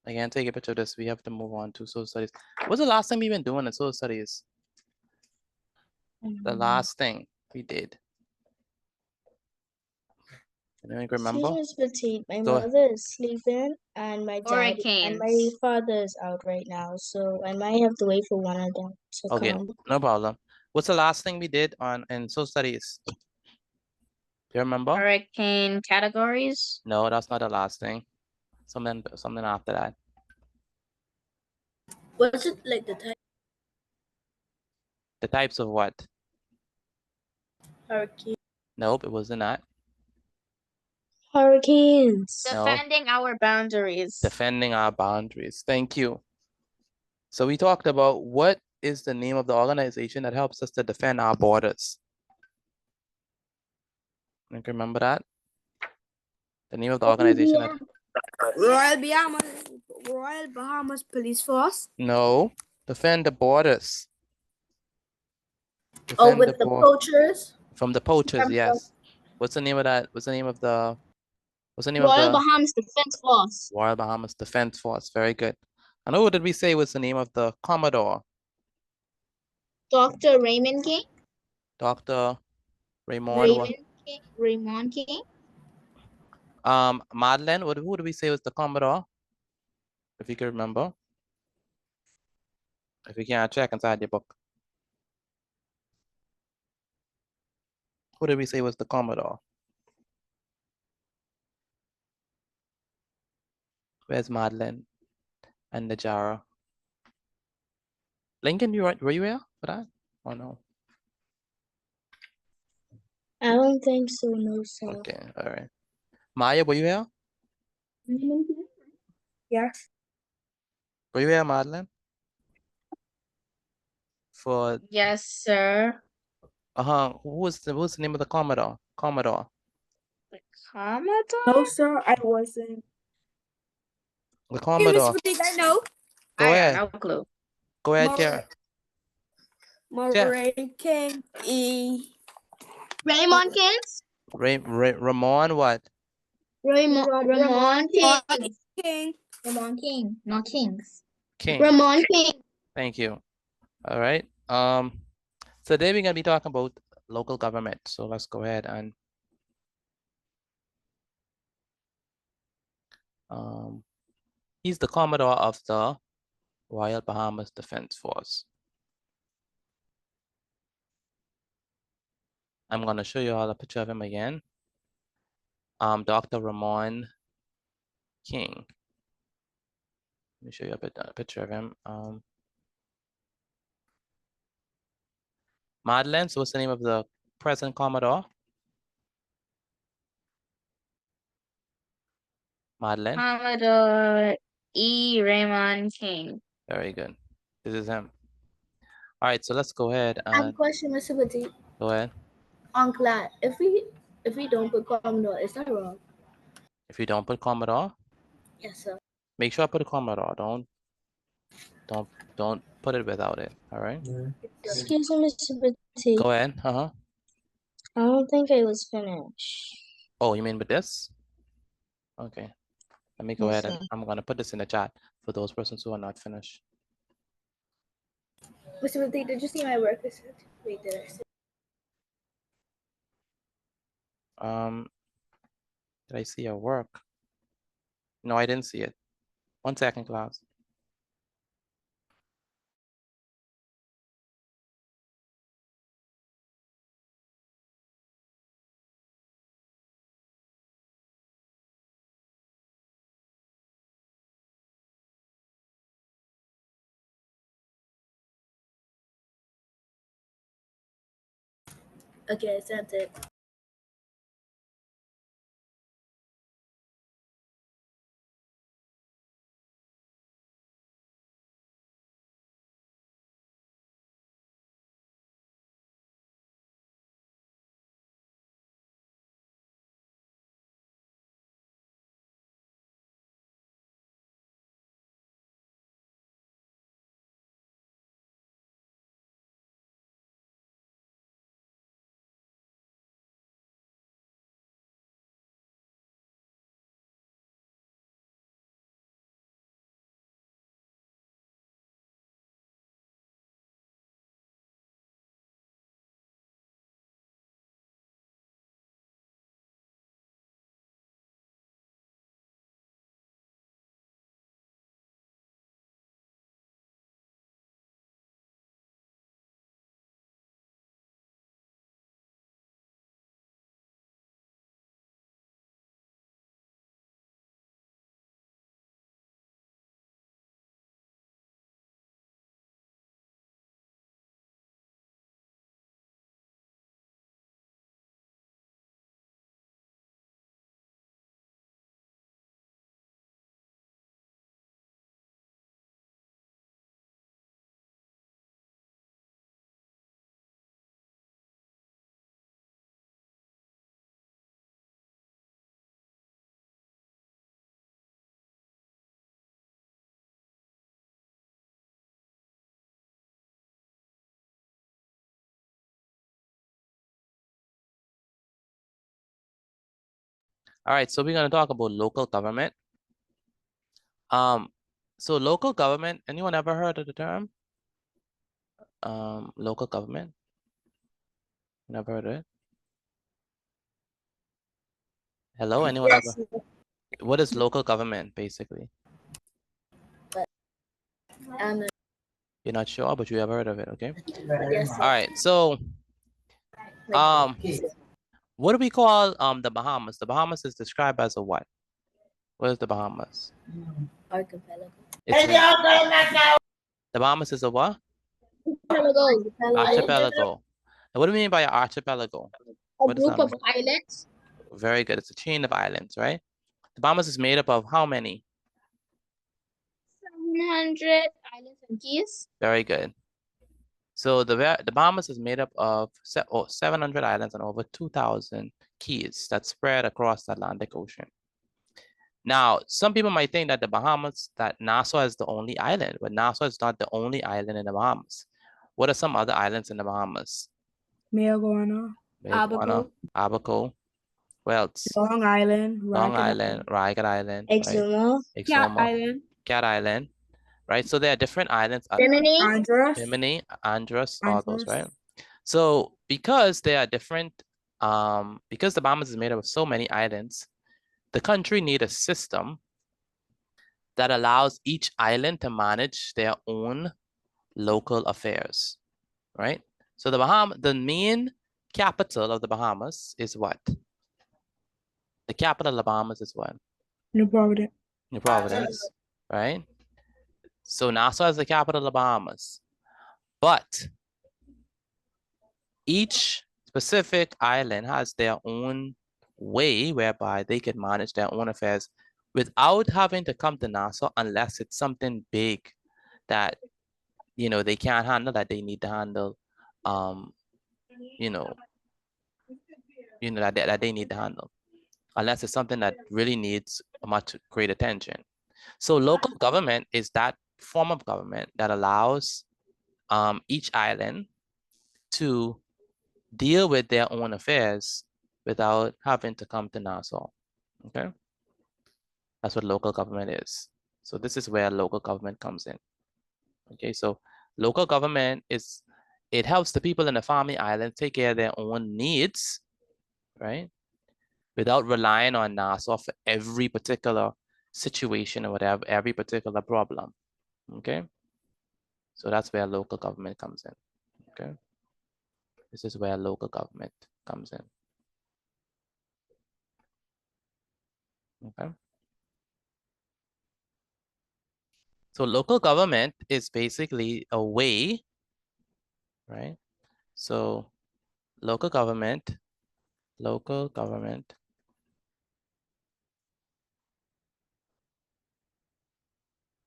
Again, take a picture of this. We have to move on to social studies. What's the last thing we've been doing in social studies? The last thing we did. Anyone remember? Excuse me, Petite. My Go. mother is sleeping and my dad and my Hurricanes. father is out right now, so I might have to wait for one of them to Okay, come. no problem. What's the last thing we did in social studies? Do you remember? Hurricane categories. No, that's not the last thing. Something after that. Was it like the type The types of what? hurricane? Nope, it wasn't that. Hurricanes. No. Defending our boundaries. Defending our boundaries. Thank you. So we talked about what is the name of the organization that helps us to defend our borders. You can remember that? The name of the organization that... Royal Bahamas Police Force. No, defend the borders. Oh, Defend with the poachers? From the poachers, yes. What's the name of that? What's the name of the Royal Bahamas Defense Force. Royal Bahamas Defense Force? Very good. I know, what did we say was the name of the Commodore? Dr. Raymond King. Dr. Raymond. Raymond King. Madeleine, who do we say was the Commodore? If you can remember. If you can't, check inside your book. Who did we say was the Commodore? Where's Madeleine and Najara? Lincoln, were you here for that? Oh no. I don't think so, no, sir. Okay, all right. Maya, were you here? Yes. Were you here, Madeleine? For Yes, sir. who's the name of the Commodore? Commodore. The Commodore? No, sir, I wasn't. The Commodore. I know. Go I ahead. got no clue. Go ahead, Kara. Murray King. Raymond King. Ramon what? Ramon King. King. Ramon King. Not Kings. King. Ramon King. Thank you. All right. Today we're gonna be talking about local government. So let's go ahead and he's the Commodore of the Royal Bahamas Defense Force. I'm gonna show you all a picture of him again. Dr. Ramon King. Let me show you a picture of him. Madeleine, so what's the name of the present Commodore? Madeleine? Commodore E. Raymond King. Very good. This is him. All right, so let's go ahead I have a and question, Mr. Petit. go ahead. On Glat, if we don't put Commodore, is that wrong? If you don't put Commodore, Yes, sir. make sure I put a Commodore. Don't put it without it. All right. Excuse me, Mr. Petite. Go ahead. I don't think I was finished. Oh, you mean with this? Okay. Let me go Yes, ahead and sir. I'm gonna put this in the chat for those persons who are not finished. Mr. Petit, did you see my work? Wait, did I see? Did I see your work? No, I didn't see it. 1 second, class. Okay, I sent it. All right, so we're going to talk about local government. So local government, anyone ever heard of the term? Local government? Never heard of it? Hello, anyone ever? What is local government, basically? And You're not sure, but you have heard of it, okay? yes, All right, so what do we call the Bahamas? The Bahamas is described as a what? What is the Bahamas? archipelago. The Bahamas is a what? Archipelago. Archipelago. And what do we mean by archipelago? A What does group that of mean? islands. Very good. It's a chain of islands, right? The Bahamas is made up of how many? 700 islands and keys. Very good. So the Bahamas is made up of 700 islands and over 2,000 keys that spread across the Atlantic Ocean. Now, some people might think that the Bahamas, that Nassau is the only island, but Nassau is not the only island in the Bahamas. What are some other islands in the Bahamas? Mayaguana, Abaco. Well, Long Island, Long Island, Ragged Island, Exuma. right? Cat Exuma, Island. Cat Island, right? So there are different islands. Bimini. Andros, Bimini, Andros, all those, right? So because they are different, because the Bahamas is made up of so many islands, the country need a system that allows each island to manage their own local affairs, right? So the main capital of the Bahamas is what? The capital of the Bahamas is what? New Providence. New Providence, right? So Nassau is the capital of the Bahamas, but each specific island has their own way whereby they can manage their own affairs without having to come to Nassau unless it's something big that, you know, they can't handle, that they need to handle, that they need to handle, unless it's something that really needs a much great attention. So local government is that form of government that allows each island to deal with their own affairs without having to come to Nassau, okay? That's what local government is. So this is where local government comes in, okay? So local government it helps the people in the Family Islands take care of their own needs, right? Without relying on Nassau for every particular situation or whatever, every particular problem, okay? So that's where local government comes in, okay? This is where local government comes in, okay? So local government is basically a way, right? So local government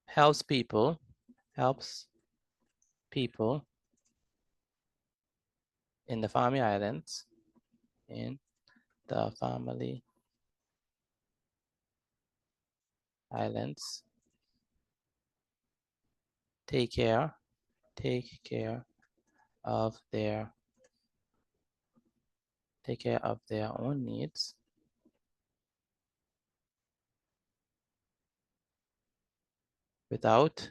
helps people in the Family Islands, take care of their own needs without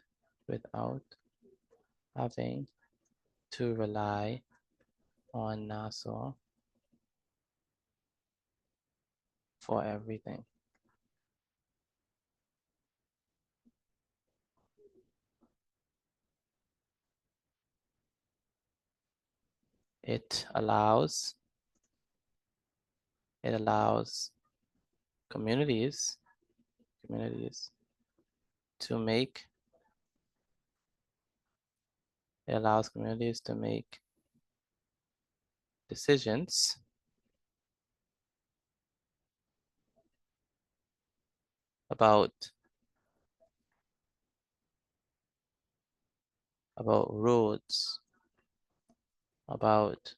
having to rely on Nassau for everything. It allows communities to make decisions about roads, about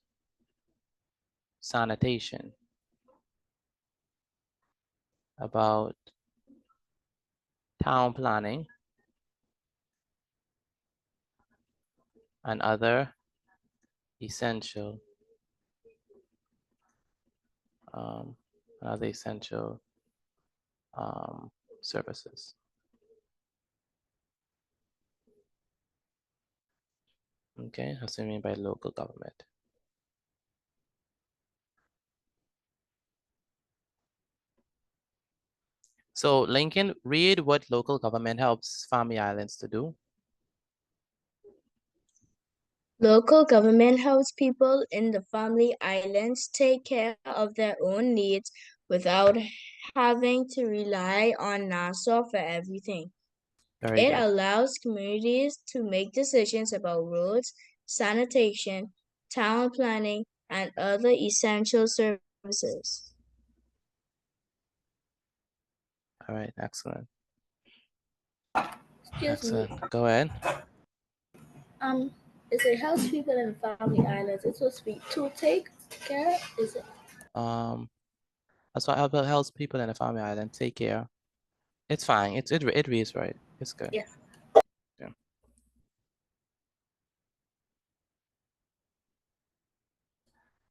sanitation, about town planning, and other essential services. Okay, that's what I mean by local government. So Lincoln, read what local government helps Family Islands to do. Local government helps people in the Family Islands take care of their own needs without having to rely on Nassau for everything. Very It good. allows communities to make decisions about roads, sanitation, town planning, and other essential services. All right, excellent. Excuse me. Go ahead. Is it helps people in the Family Islands? It's supposed to be to take care. Is it? That's what helps people in the Family Island take care. It's fine. It reads right. It's good. Yes. Yeah.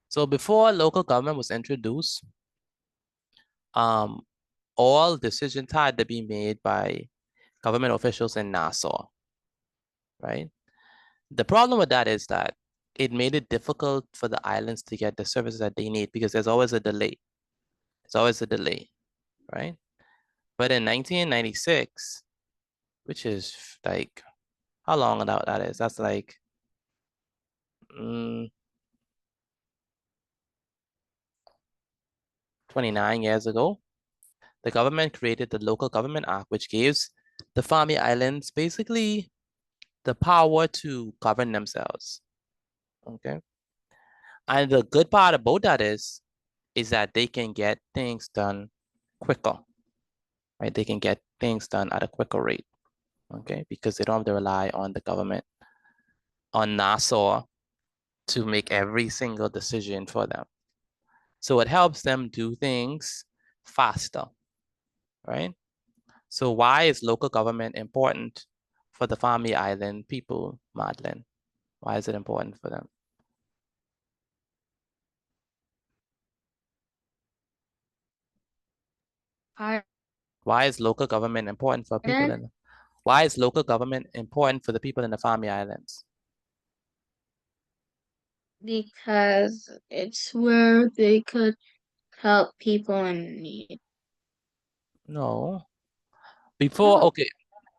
So before local government was introduced, all decisions had to be made by government officials in Nassau, right? The problem with that is that it made it difficult for the islands to get the services that they need because there's always a delay. There's always a delay, right? But in 1996, which is like, how long that is? That's like 29 years ago, the government created the Local Government Act, which gives the Family Islands basically the power to govern themselves. Okay. And the good part about that is that they can get things done quicker, right? They can get things done at a quicker rate, okay? Because they don't have to rely on the government, on Nassau, to make every single decision for them. So it helps them do things faster, right? So why is local government important for the Family Island people, Madeline? Why is it important for them? Why is local government important for people in? Why is local government important for the people in the Family Islands? Because it's where they could help people in need. No. Before, okay.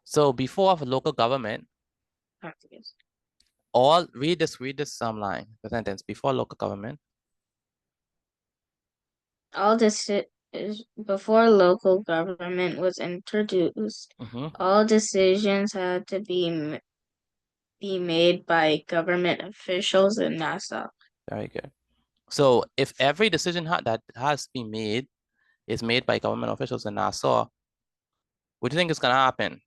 So before local government, read this line, the sentence, before local government. All this is before local government was introduced. All decisions had to be made by government officials in Nassau. Very good. So if every decision that has been made is made by government officials in Nassau, what do you think is going to happen?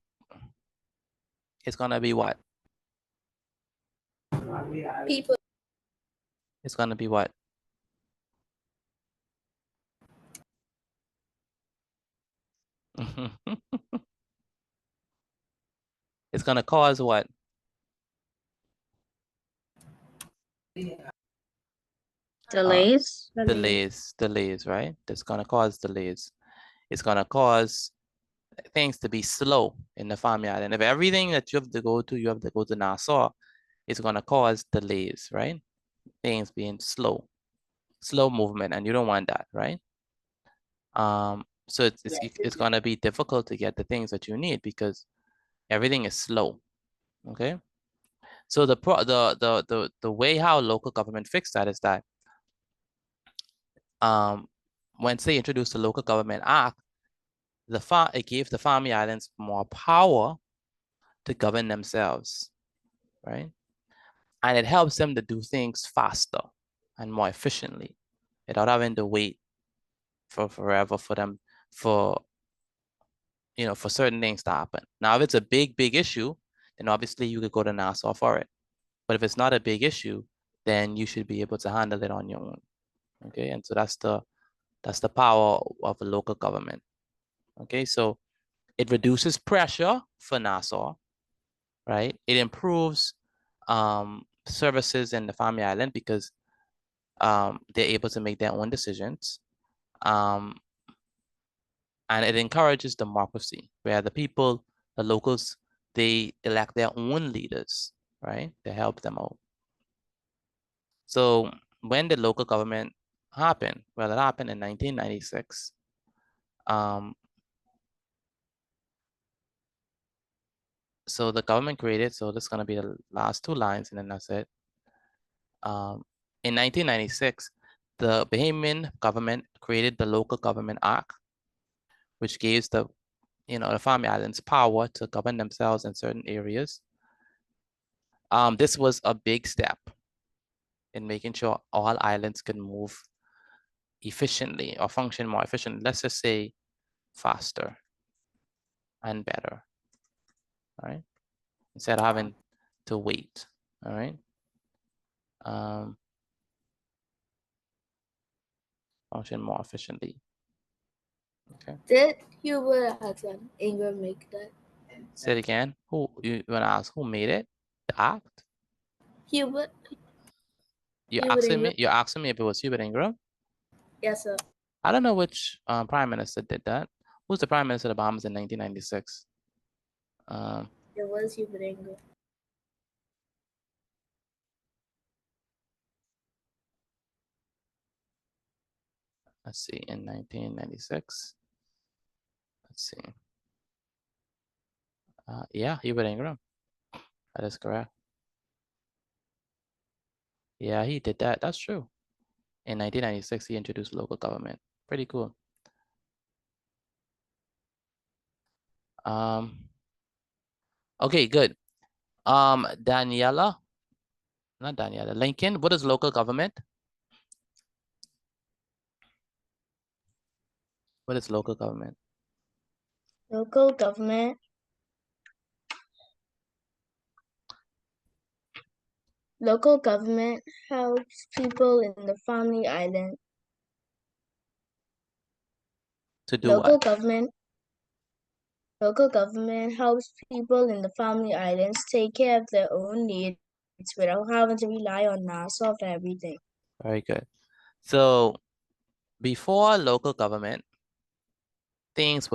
It's going to be what? People. It's going to be what? It's going to cause what? Delays. Delays, right? It's going to cause delays. It's going to cause things to be slow in the farmyard. And if everything that you have to go to Nassau, it's going to cause delays, right? Things being slow movement, and you don't want that, right? So it's going to be difficult to get the things that you need because everything is slow. Okay. So the way how local government fixed that is that once they introduced the Local Government Act, it gave the Farming Islands more power to govern themselves, right? And it helps them to do things faster and more efficiently without having to wait for forever for them for certain things to happen. Now, if it's a big issue, then obviously you could go to Nassau for it. But if it's not a big issue, then you should be able to handle it on your own. Okay, and so that's the power of a local government. Okay, so it reduces pressure for Nassau, right? It improves services in the Family Island because they're able to make their own decisions. And it encourages democracy, where the people, the locals, they elect their own leaders, right? To help them out. So when the local government happened, well, it happened in 1996. So the government created, so this is going to be the last two lines, and then that's it. In 1996, the Bahamian government created the Local Government Act, which gives the Farming Islands power to govern themselves in certain areas. This was a big step in making sure all islands could move efficiently or function more efficiently. Let's just say faster and better, all right? Instead of having to wait, all right? Function more efficiently. Okay. Did Hubert Alexander Ingram make that? Say it again. Who you want to ask? Who made it? The act? Hubert. You're Hubert asking Ingram. me. You're asking me if it was Hubert Ingram. Yes, sir. I don't know which prime minister did that. Who's the prime minister of the Bahamas in 1996? It was Hubert Ingram. Let's see. In 1996. Let's see. Yeah, Hubert Ingram. That is correct. Yeah, he did that. That's true. In 1996, he introduced local government. Pretty cool. Okay, good. Daniela, not Daniela, Lincoln, what is local government? What is local government? Local government. Local government helps people in the Family Island. To do Local what? government helps people in the Family Islands take care of their own needs without having to rely on Nassau for everything. Very good. So before local government, things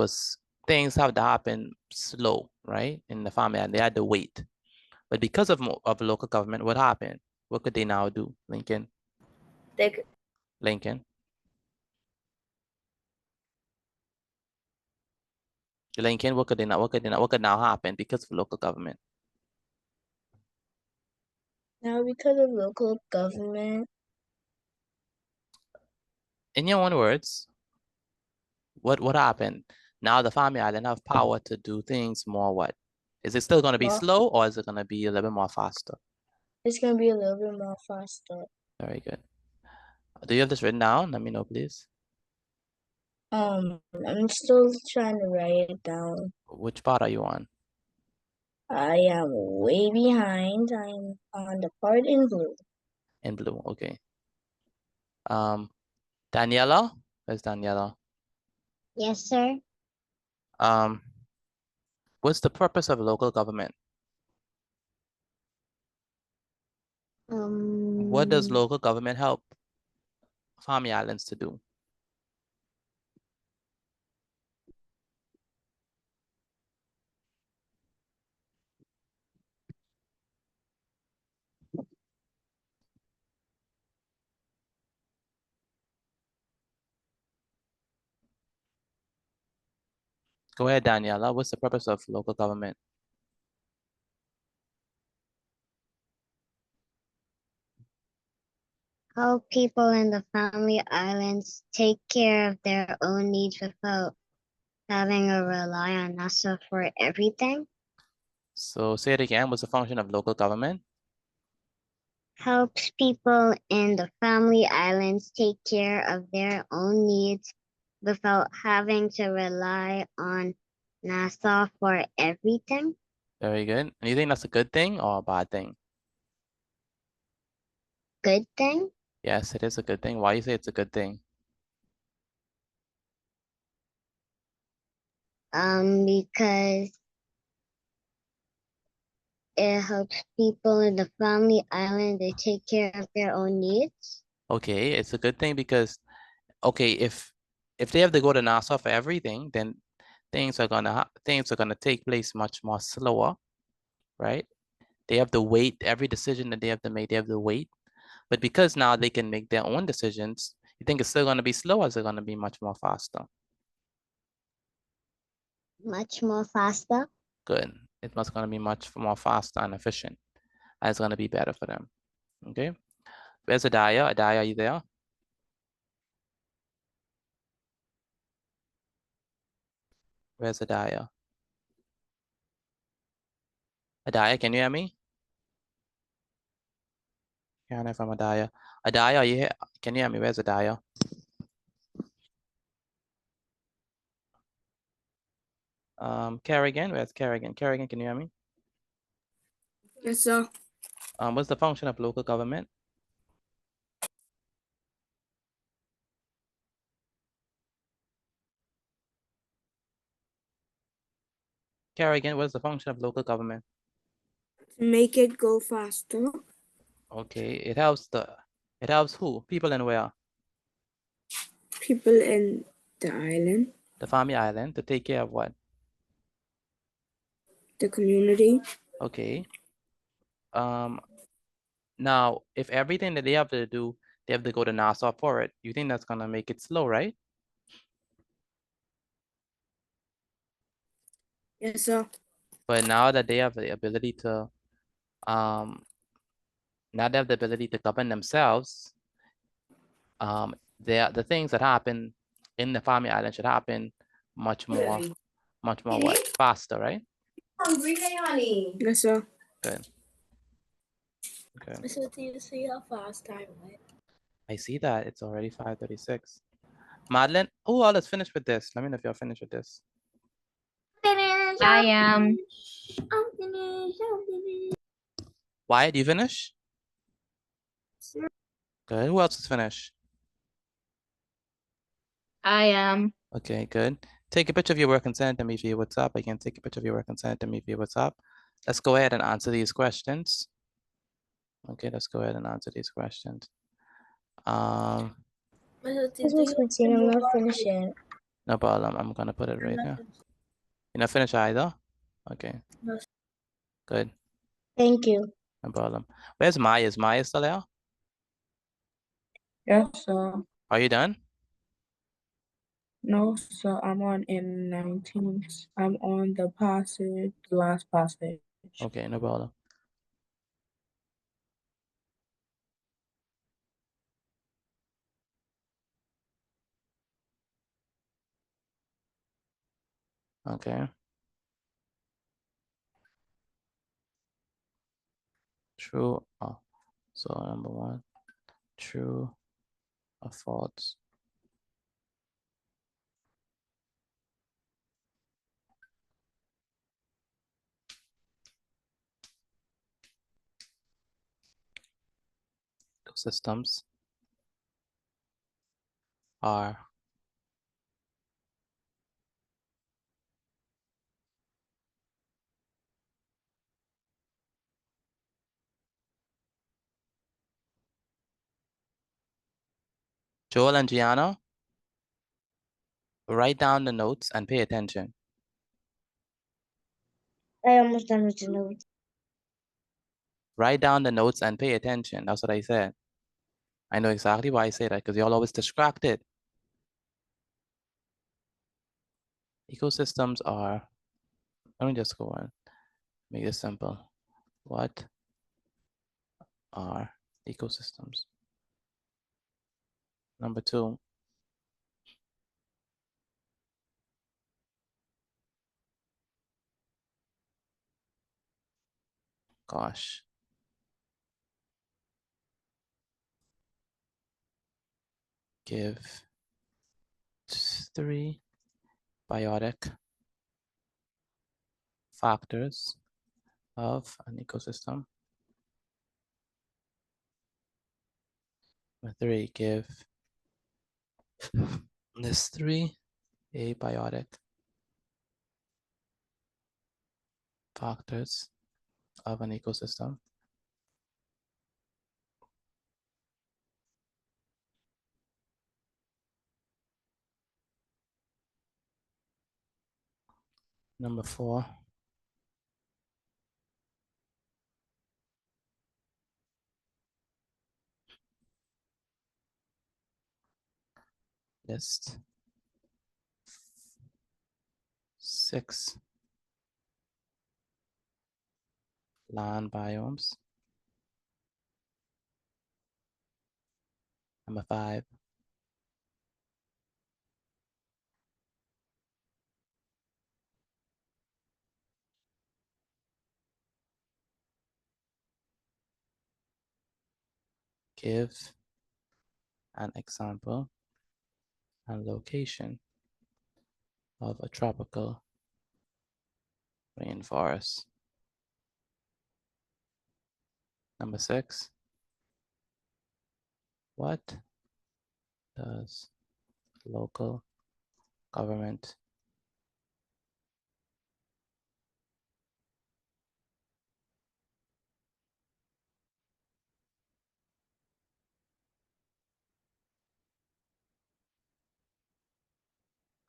have to happen slow, right? In the family, and they had to wait. But because of local government, what happened? What could they now do, Lincoln? Lincoln. Lincoln, what could now happen because of local government? Now, because of local government. In your own words, what happened? Now the Family Island have power to do things more what? Is it still going to be slow, or is it going to be a little bit more faster? It's going to be a little bit more faster. Very good. Do you have this written down? Let me know, please. I'm still trying to write it down. Which part are you on? I am way behind. I'm on the part in blue. In blue, okay. Daniela? Where's Daniela? Yes, sir. What's the purpose of local government? What does local government help Farming Islands to do? Go ahead, Daniela. What's the purpose of local government? Help people in the family islands take care of their own needs without having to rely on NASA for everything. So say it again. What's the function of local government? Helps people in the family islands take care of their own needs without having to rely on NASA for everything. Very good. And you think that's a good thing or a bad thing? Good thing. Yes, it is a good thing. Why you say it's a good thing? Because it helps people in the family island to take care of their own needs. Okay, it's a good thing because, okay, if they have to go to NASA for everything, then things are gonna take place much more slower, right? They have to wait. Every decision that they have to make, they have to wait. But because now they can make their own decisions, you think it's still gonna be slow or is it gonna be much more faster? Much more faster. Good. It must gonna be much more faster and efficient. And it's gonna be better for them. Okay. Where's Adaya? Adaya, are you there? Where's Adaya? Adaya, can you hear me? Can't hear from Adaya. Adaya, are you here? Can you hear me? Where's Adaya? Kerrigan, where's Kerrigan? Kerrigan, can you hear me? Yes, sir. What's the function of local government? Kerrigan, what's the function of local government? To make it go faster. Okay, it helps who? People in where? People in the island, The Family Island, to take care of what? the community. Okay. Now, if everything that they have to do, they have to go to NASA for it, you think that's gonna make it slow, right? Yes, sir. But now that they have the ability to, now they have the ability to govern themselves, the things that happen in the Family Island should happen much more what? Faster, right? Hungry, hey, honey. Yes, sir. Good. Good. So do you see how fast time went? I see that it's already 5:36. Madeline, who all is finished with this? Let me know if you're finished with this. I am. I'm finished. Why do you finish? Sure. Good. Who else is finished? I am. Okay, good. Take a picture of your work and send it to me via WhatsApp. Again, take a picture of your work and send it to me via WhatsApp. Let's go ahead and answer these questions. Okay, let's go ahead and answer these questions. This was Christine. I'm not finished yet. No problem. I'm gonna put it right here. You're not finished either? Okay. No. Good. Thank you. No problem. Where's Maya? Is Maya still there? Yes, sir. Are you done? No, sir. I'm on in 19th. I'm on the passage, the last passage. Okay, no problem. Okay. True. Oh, so number one, true or false. Ecosystems are Joel and Gianna, write down the notes and pay attention. I almost done with the notes. Write down the notes and pay attention. That's what I said. I know exactly why I say that, because y'all always distracted. Ecosystems are, let me just go on, make this simple. What are ecosystems? Number 2, gosh. Give 3 biotic factors of an ecosystem. Number 3, give list 3 abiotic factors of an ecosystem. Number 4, list 6 land biomes. Number 5, give an example and location of a tropical rainforest. Number 6, what does local government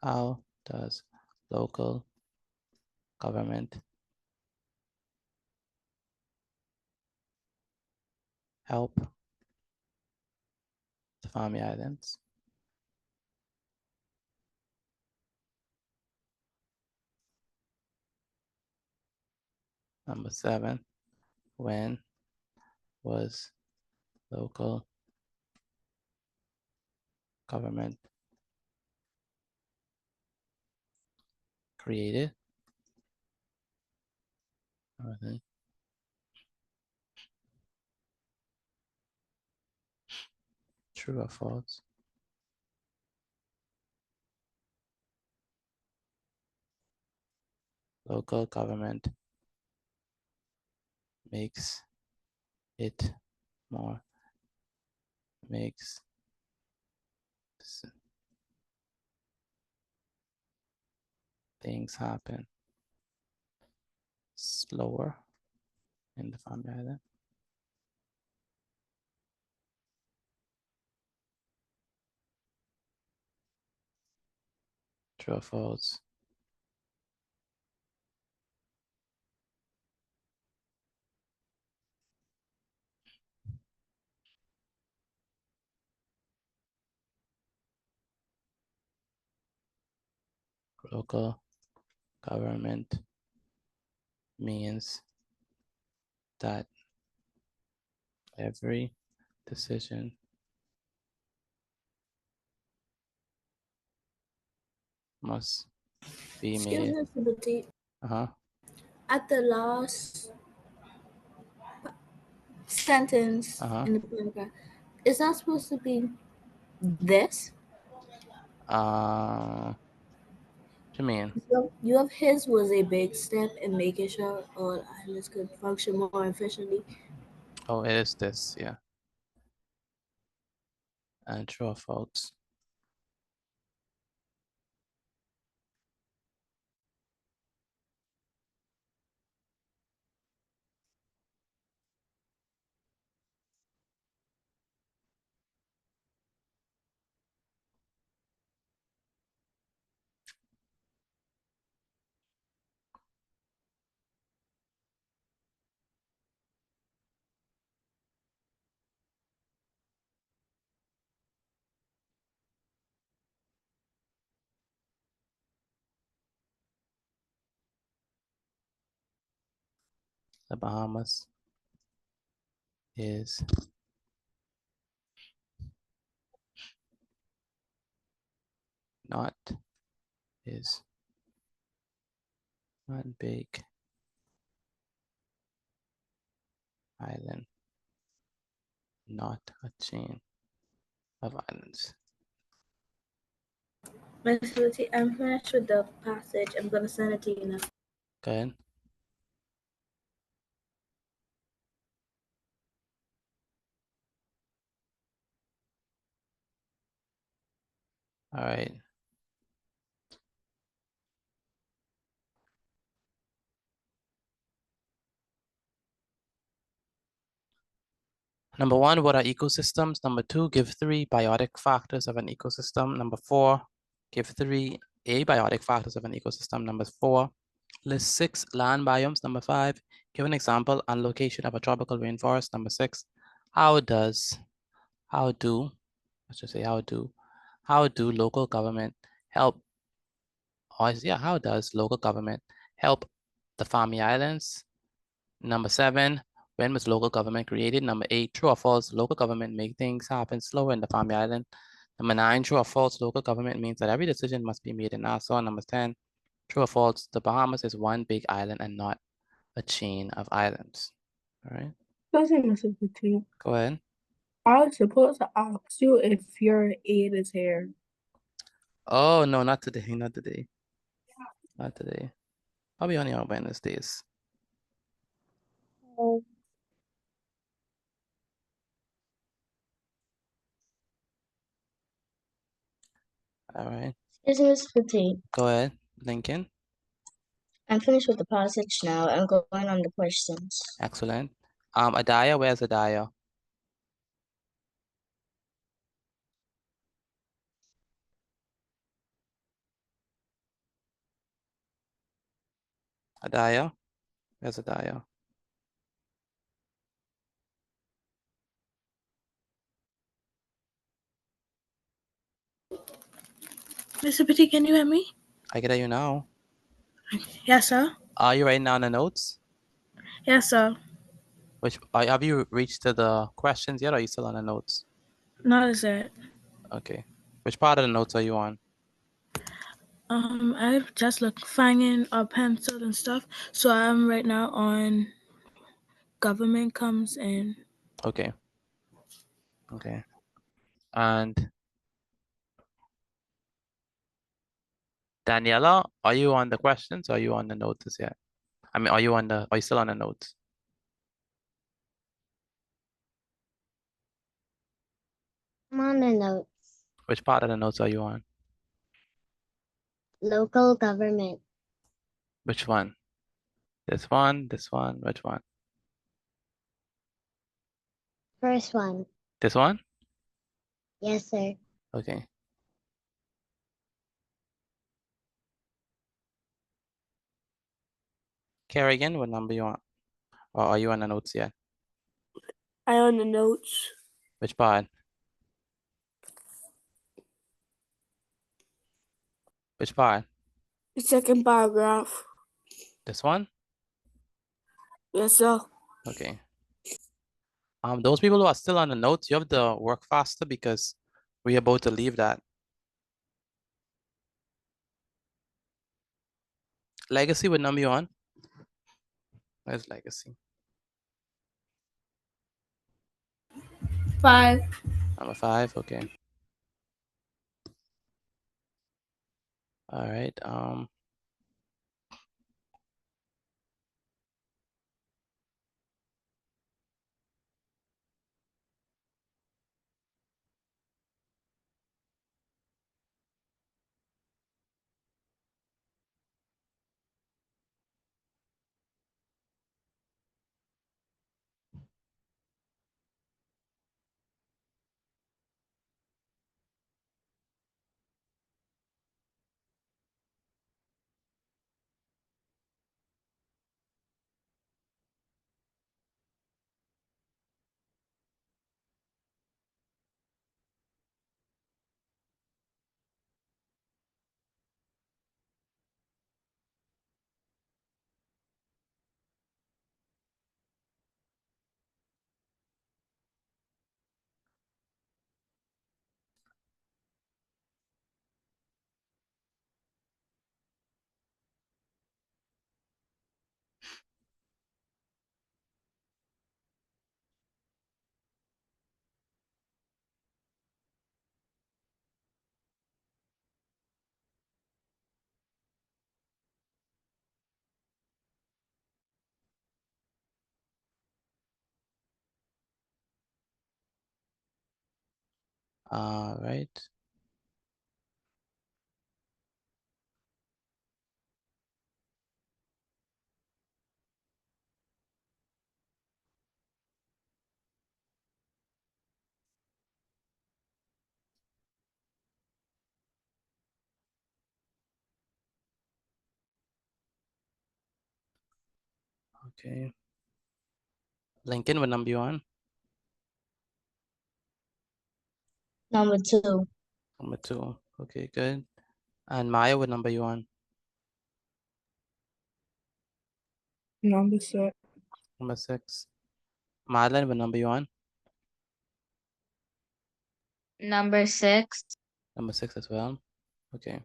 how does local government help the Family Islands? Number 7, when was local government created? Okay. True or false? Local government makes it more, makes things happen slower in the Family Island. True or false? Local government means that every decision must be Excuse made. me, Subati. Uh-huh. At the last sentence Uh-huh. in the paragraph, is that supposed to be this? What you mean? You have his was a big step in making sure all islands could function more efficiently. Oh, it is this, yeah. And true or false? The Bahamas is not is one big island, not a chain of islands. Miss Lucy, I'm finished with the passage. I'm gonna send it to you now. Good. All right. Number 1, what are ecosystems? Number 2, give 3 biotic factors of an ecosystem. Number 4, give 3 abiotic factors of an ecosystem. Number 4, list 6 land biomes. Number 5, give an example and location of a tropical rainforest. Number 6, how do, let's just say how do local government help, or yeah, how does local government help the Fami Islands? Number 7, when was local government created? Number 8, true or false, local government make things happen slower in the Fami Island. Number 9, true or false, local government means that every decision must be made in Nassau. Number 10, true or false, the Bahamas is one big island and not a chain of islands. All right. Listen, Mr. Petit. Go ahead. I was supposed to ask you if your aide is here. Oh, no, not today, not today. Not today. I'll be on your Wednesdays. Oh. All right. Excuse me, Miss Petit. Go ahead, Lincoln. I'm finished with the passage now. I'm going on the questions. Excellent. Adaya, where's Adaya? Adaya, where's Adaya? Mr. Petit, can you hear me? I can hear you now. Yes, sir. Are you writing down the notes? Yes, sir. Which have you reached to the questions yet, or are you still on the notes? Not as it. Okay. Which part of the notes are you on? I just finding a pencil and stuff. So I'm right now on government comes in. Okay. Okay. And Daniela, are you on the questions or are you on the notes yet? I mean, are you still on the notes? I'm on the notes. Which part of the notes are you on? Local government. Which one? This one, which one? First one. This one? Yes, sir. Okay. Kerrigan, what number you on? Or are you on the notes yet? I on the notes. Which part? Which part? The second paragraph. This one? Yes, sir. Okay. Those people who are still on the notes, you have to work faster because we're about to leave that. Legacy, what number you on? Where's Legacy? 5. Number 5, okay. All right. All right. Okay. Lincoln, what number you on? Number 2. Number 2. Okay, good. And Maya, what number you on? Number 6. Number 6. Marlon, what number you on? Number 6. Number 6 as well. Okay.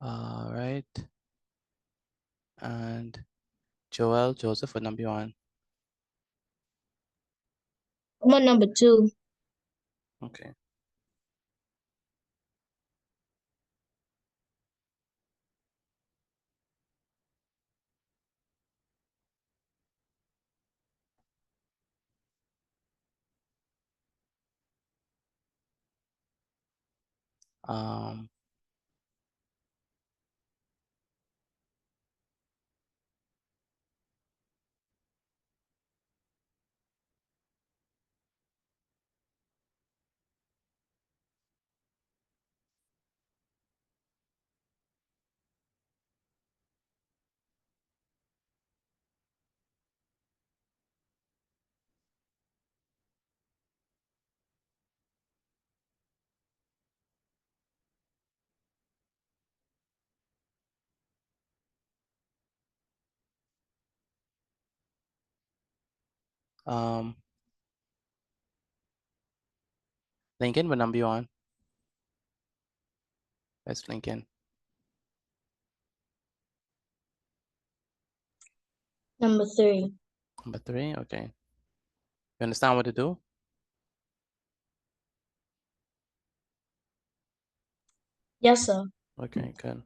All right. And Joel, Joseph, what number you on? I'm on number 2. Okay. Um, um, Lincoln, what number you on? That's Lincoln. Number 3. Number 3. Okay. You understand what to do? Yes, sir. Okay, good.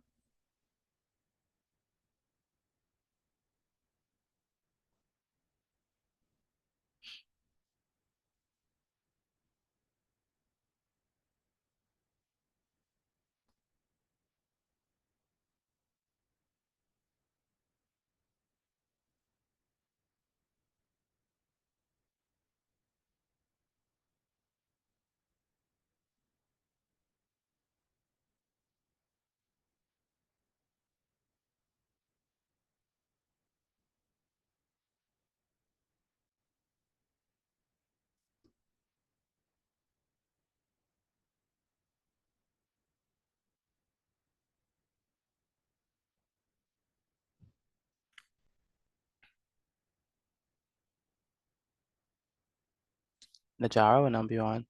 Najara, what number you on?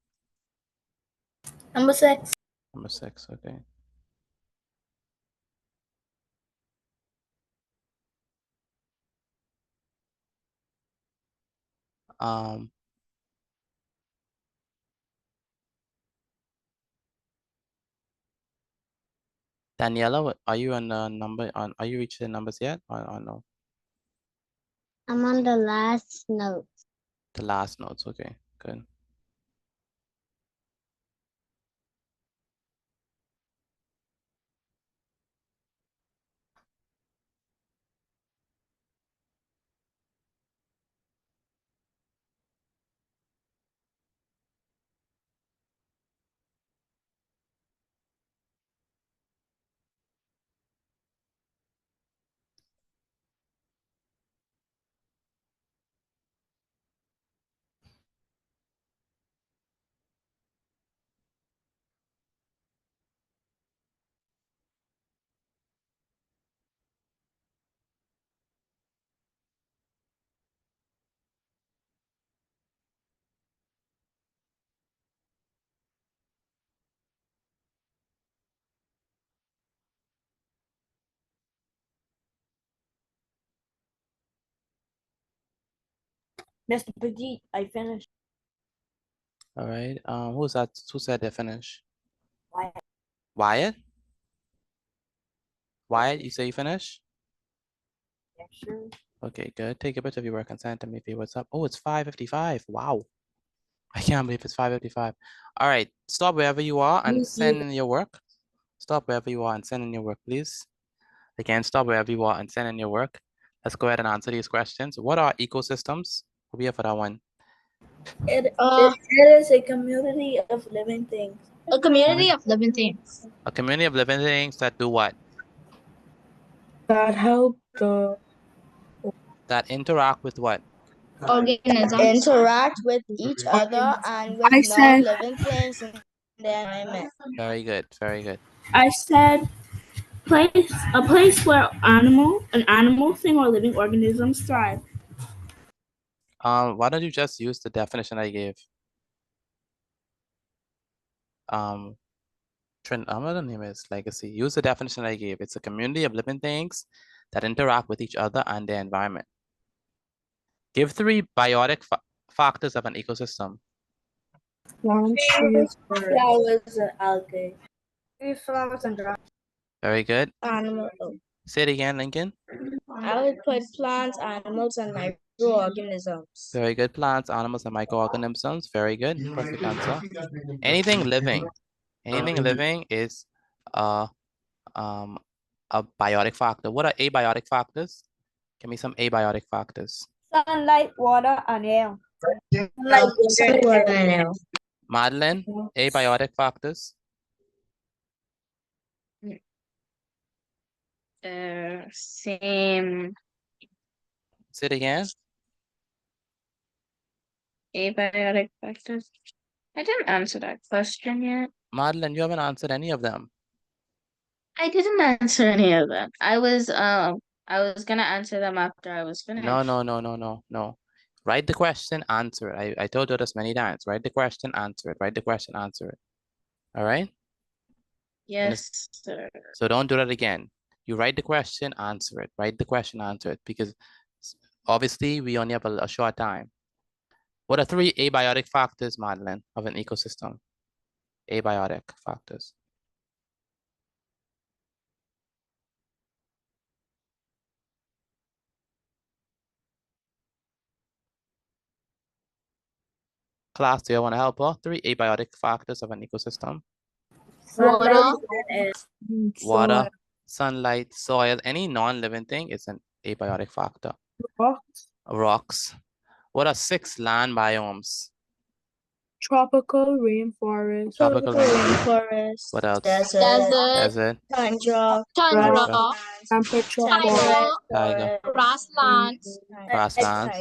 Number 6. Number 6, okay. Daniela, are you on the number are you reaching the numbers yet or no? I'm on the last note. The last notes, okay, good. Mr. Petit, I finished. All right. Who's that? Who said they finish? Wyatt. Wyatt? Wyatt, you say you finish? Yeah, sure. Okay, good. Take a bit of your work and send it to me. What's up? Oh, it's 5:55. Wow. I can't believe it's 5:55. All right. Stop wherever you are and send in your work. Stop wherever you are and send in your work, please. Again, stop wherever you are and send in your work. Let's go ahead and answer these questions. What are ecosystems? We'll be here for that one. It is a community of living things. A community of living things. A community of living things that do what? That help the That interact with what? Organisms. Interact with each other and with I said non-living things in the environment. Very good. Very good. I said a place where an animal thing or living organisms thrive. Why don't you just use the definition I gave? What the name is Legacy. Use the definition I gave. It's a community of living things that interact with each other and their environment. Give 3 biotic factors of an ecosystem. Plants, trees, birds. Flowers and algae. Flowers and grass. Very good. Animal. Say it again, Lincoln. I would put plants, animals, and microorganisms. Very good. Plants, animals, and microorganisms. Very good. Perfect answer. Anything living. Anything living is a biotic factor. What are abiotic factors? Give me some abiotic factors. Sunlight, water, and air. Sunlight, water, and air. Madeline, abiotic factors. Same. Say it again. Abiotic factors. I didn't answer that question yet. Madeline, you haven't answered any of them. I didn't answer any of them. I was gonna answer them after I was finished. No. Write the question, answer it. I told you this many times. Write the question, answer it. Write the question, answer it. All right? Yes, sir. So don't do that again. You write the question, answer it. Write the question, answer it. Because obviously we only have a short time. What are 3 abiotic factors, Madeline, of an ecosystem? Abiotic factors. Class, do you want to help her? 3 abiotic factors of an ecosystem. Water, sunlight, soil, any non-living thing is an abiotic factor. Rocks. What are 6 land biomes? Tropical rainforest. Tropical rainforest. What else? Desert. Desert. Tundra. Temperature. Tiger. Grasslands. Grasslands.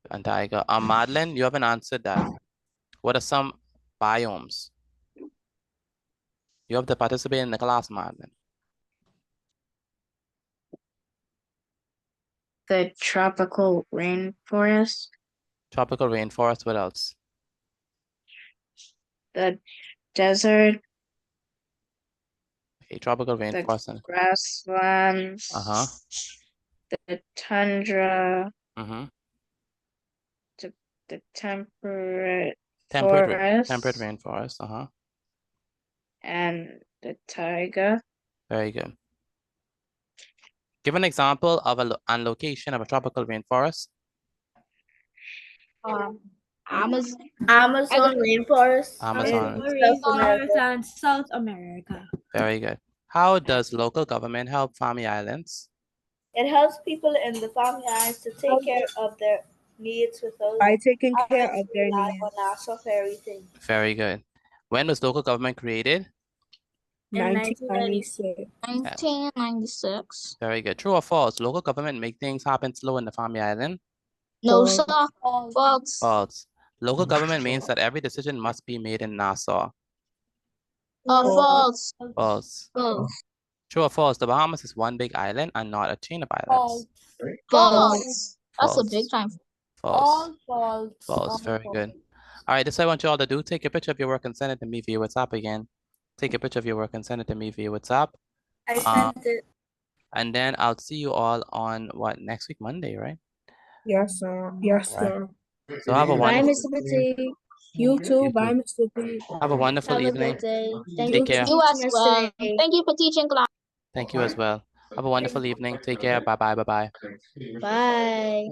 And tiger. Madeline, you haven't answered that. What are some biomes? You have to participate in the class, Madeline. The tropical rainforest. Tropical rainforest. What else? the desert, A tropical rainforest. And grasslands, the tundra, mm-hmm. the temperate Temperate forest, rainforest. and the taiga. Very good. Give an example of a location of a tropical rainforest. Amazon rainforest Amazon. in South America. and South America. Very good. How does local government help Family Islands? It helps people in the Family Islands to take care of their needs without By taking care having of to their rely needs. on NASA for everything. Very good. When was local government created? In 1996. 1996. Very good. True or false? Local government make things happen slow in the Family Island? No, False. sir. False. False. Local government means that every decision must be made in Nassau. False. False. False. True or false? The Bahamas is one big island and not a chain of islands. False. That's a False. big time. False. False. False. Very good. All right, this is what I want you all to do. Take a picture of your work and send it to me via WhatsApp again. Take a picture of your work and send it to me via WhatsApp. I sent it. And then I'll see you all on next week, Monday, right? Yes, sir. Yes, sir. So have a Bye, wonderful. Mr. Petit. You too. You Bye, too. Mr. P. Have a wonderful Have a evening. good day. Thank Take you for care. You as teaching us well. today. Thank you for teaching class. Thank you as well. Have a wonderful evening. Take care. Bye-bye. Bye-bye. Bye.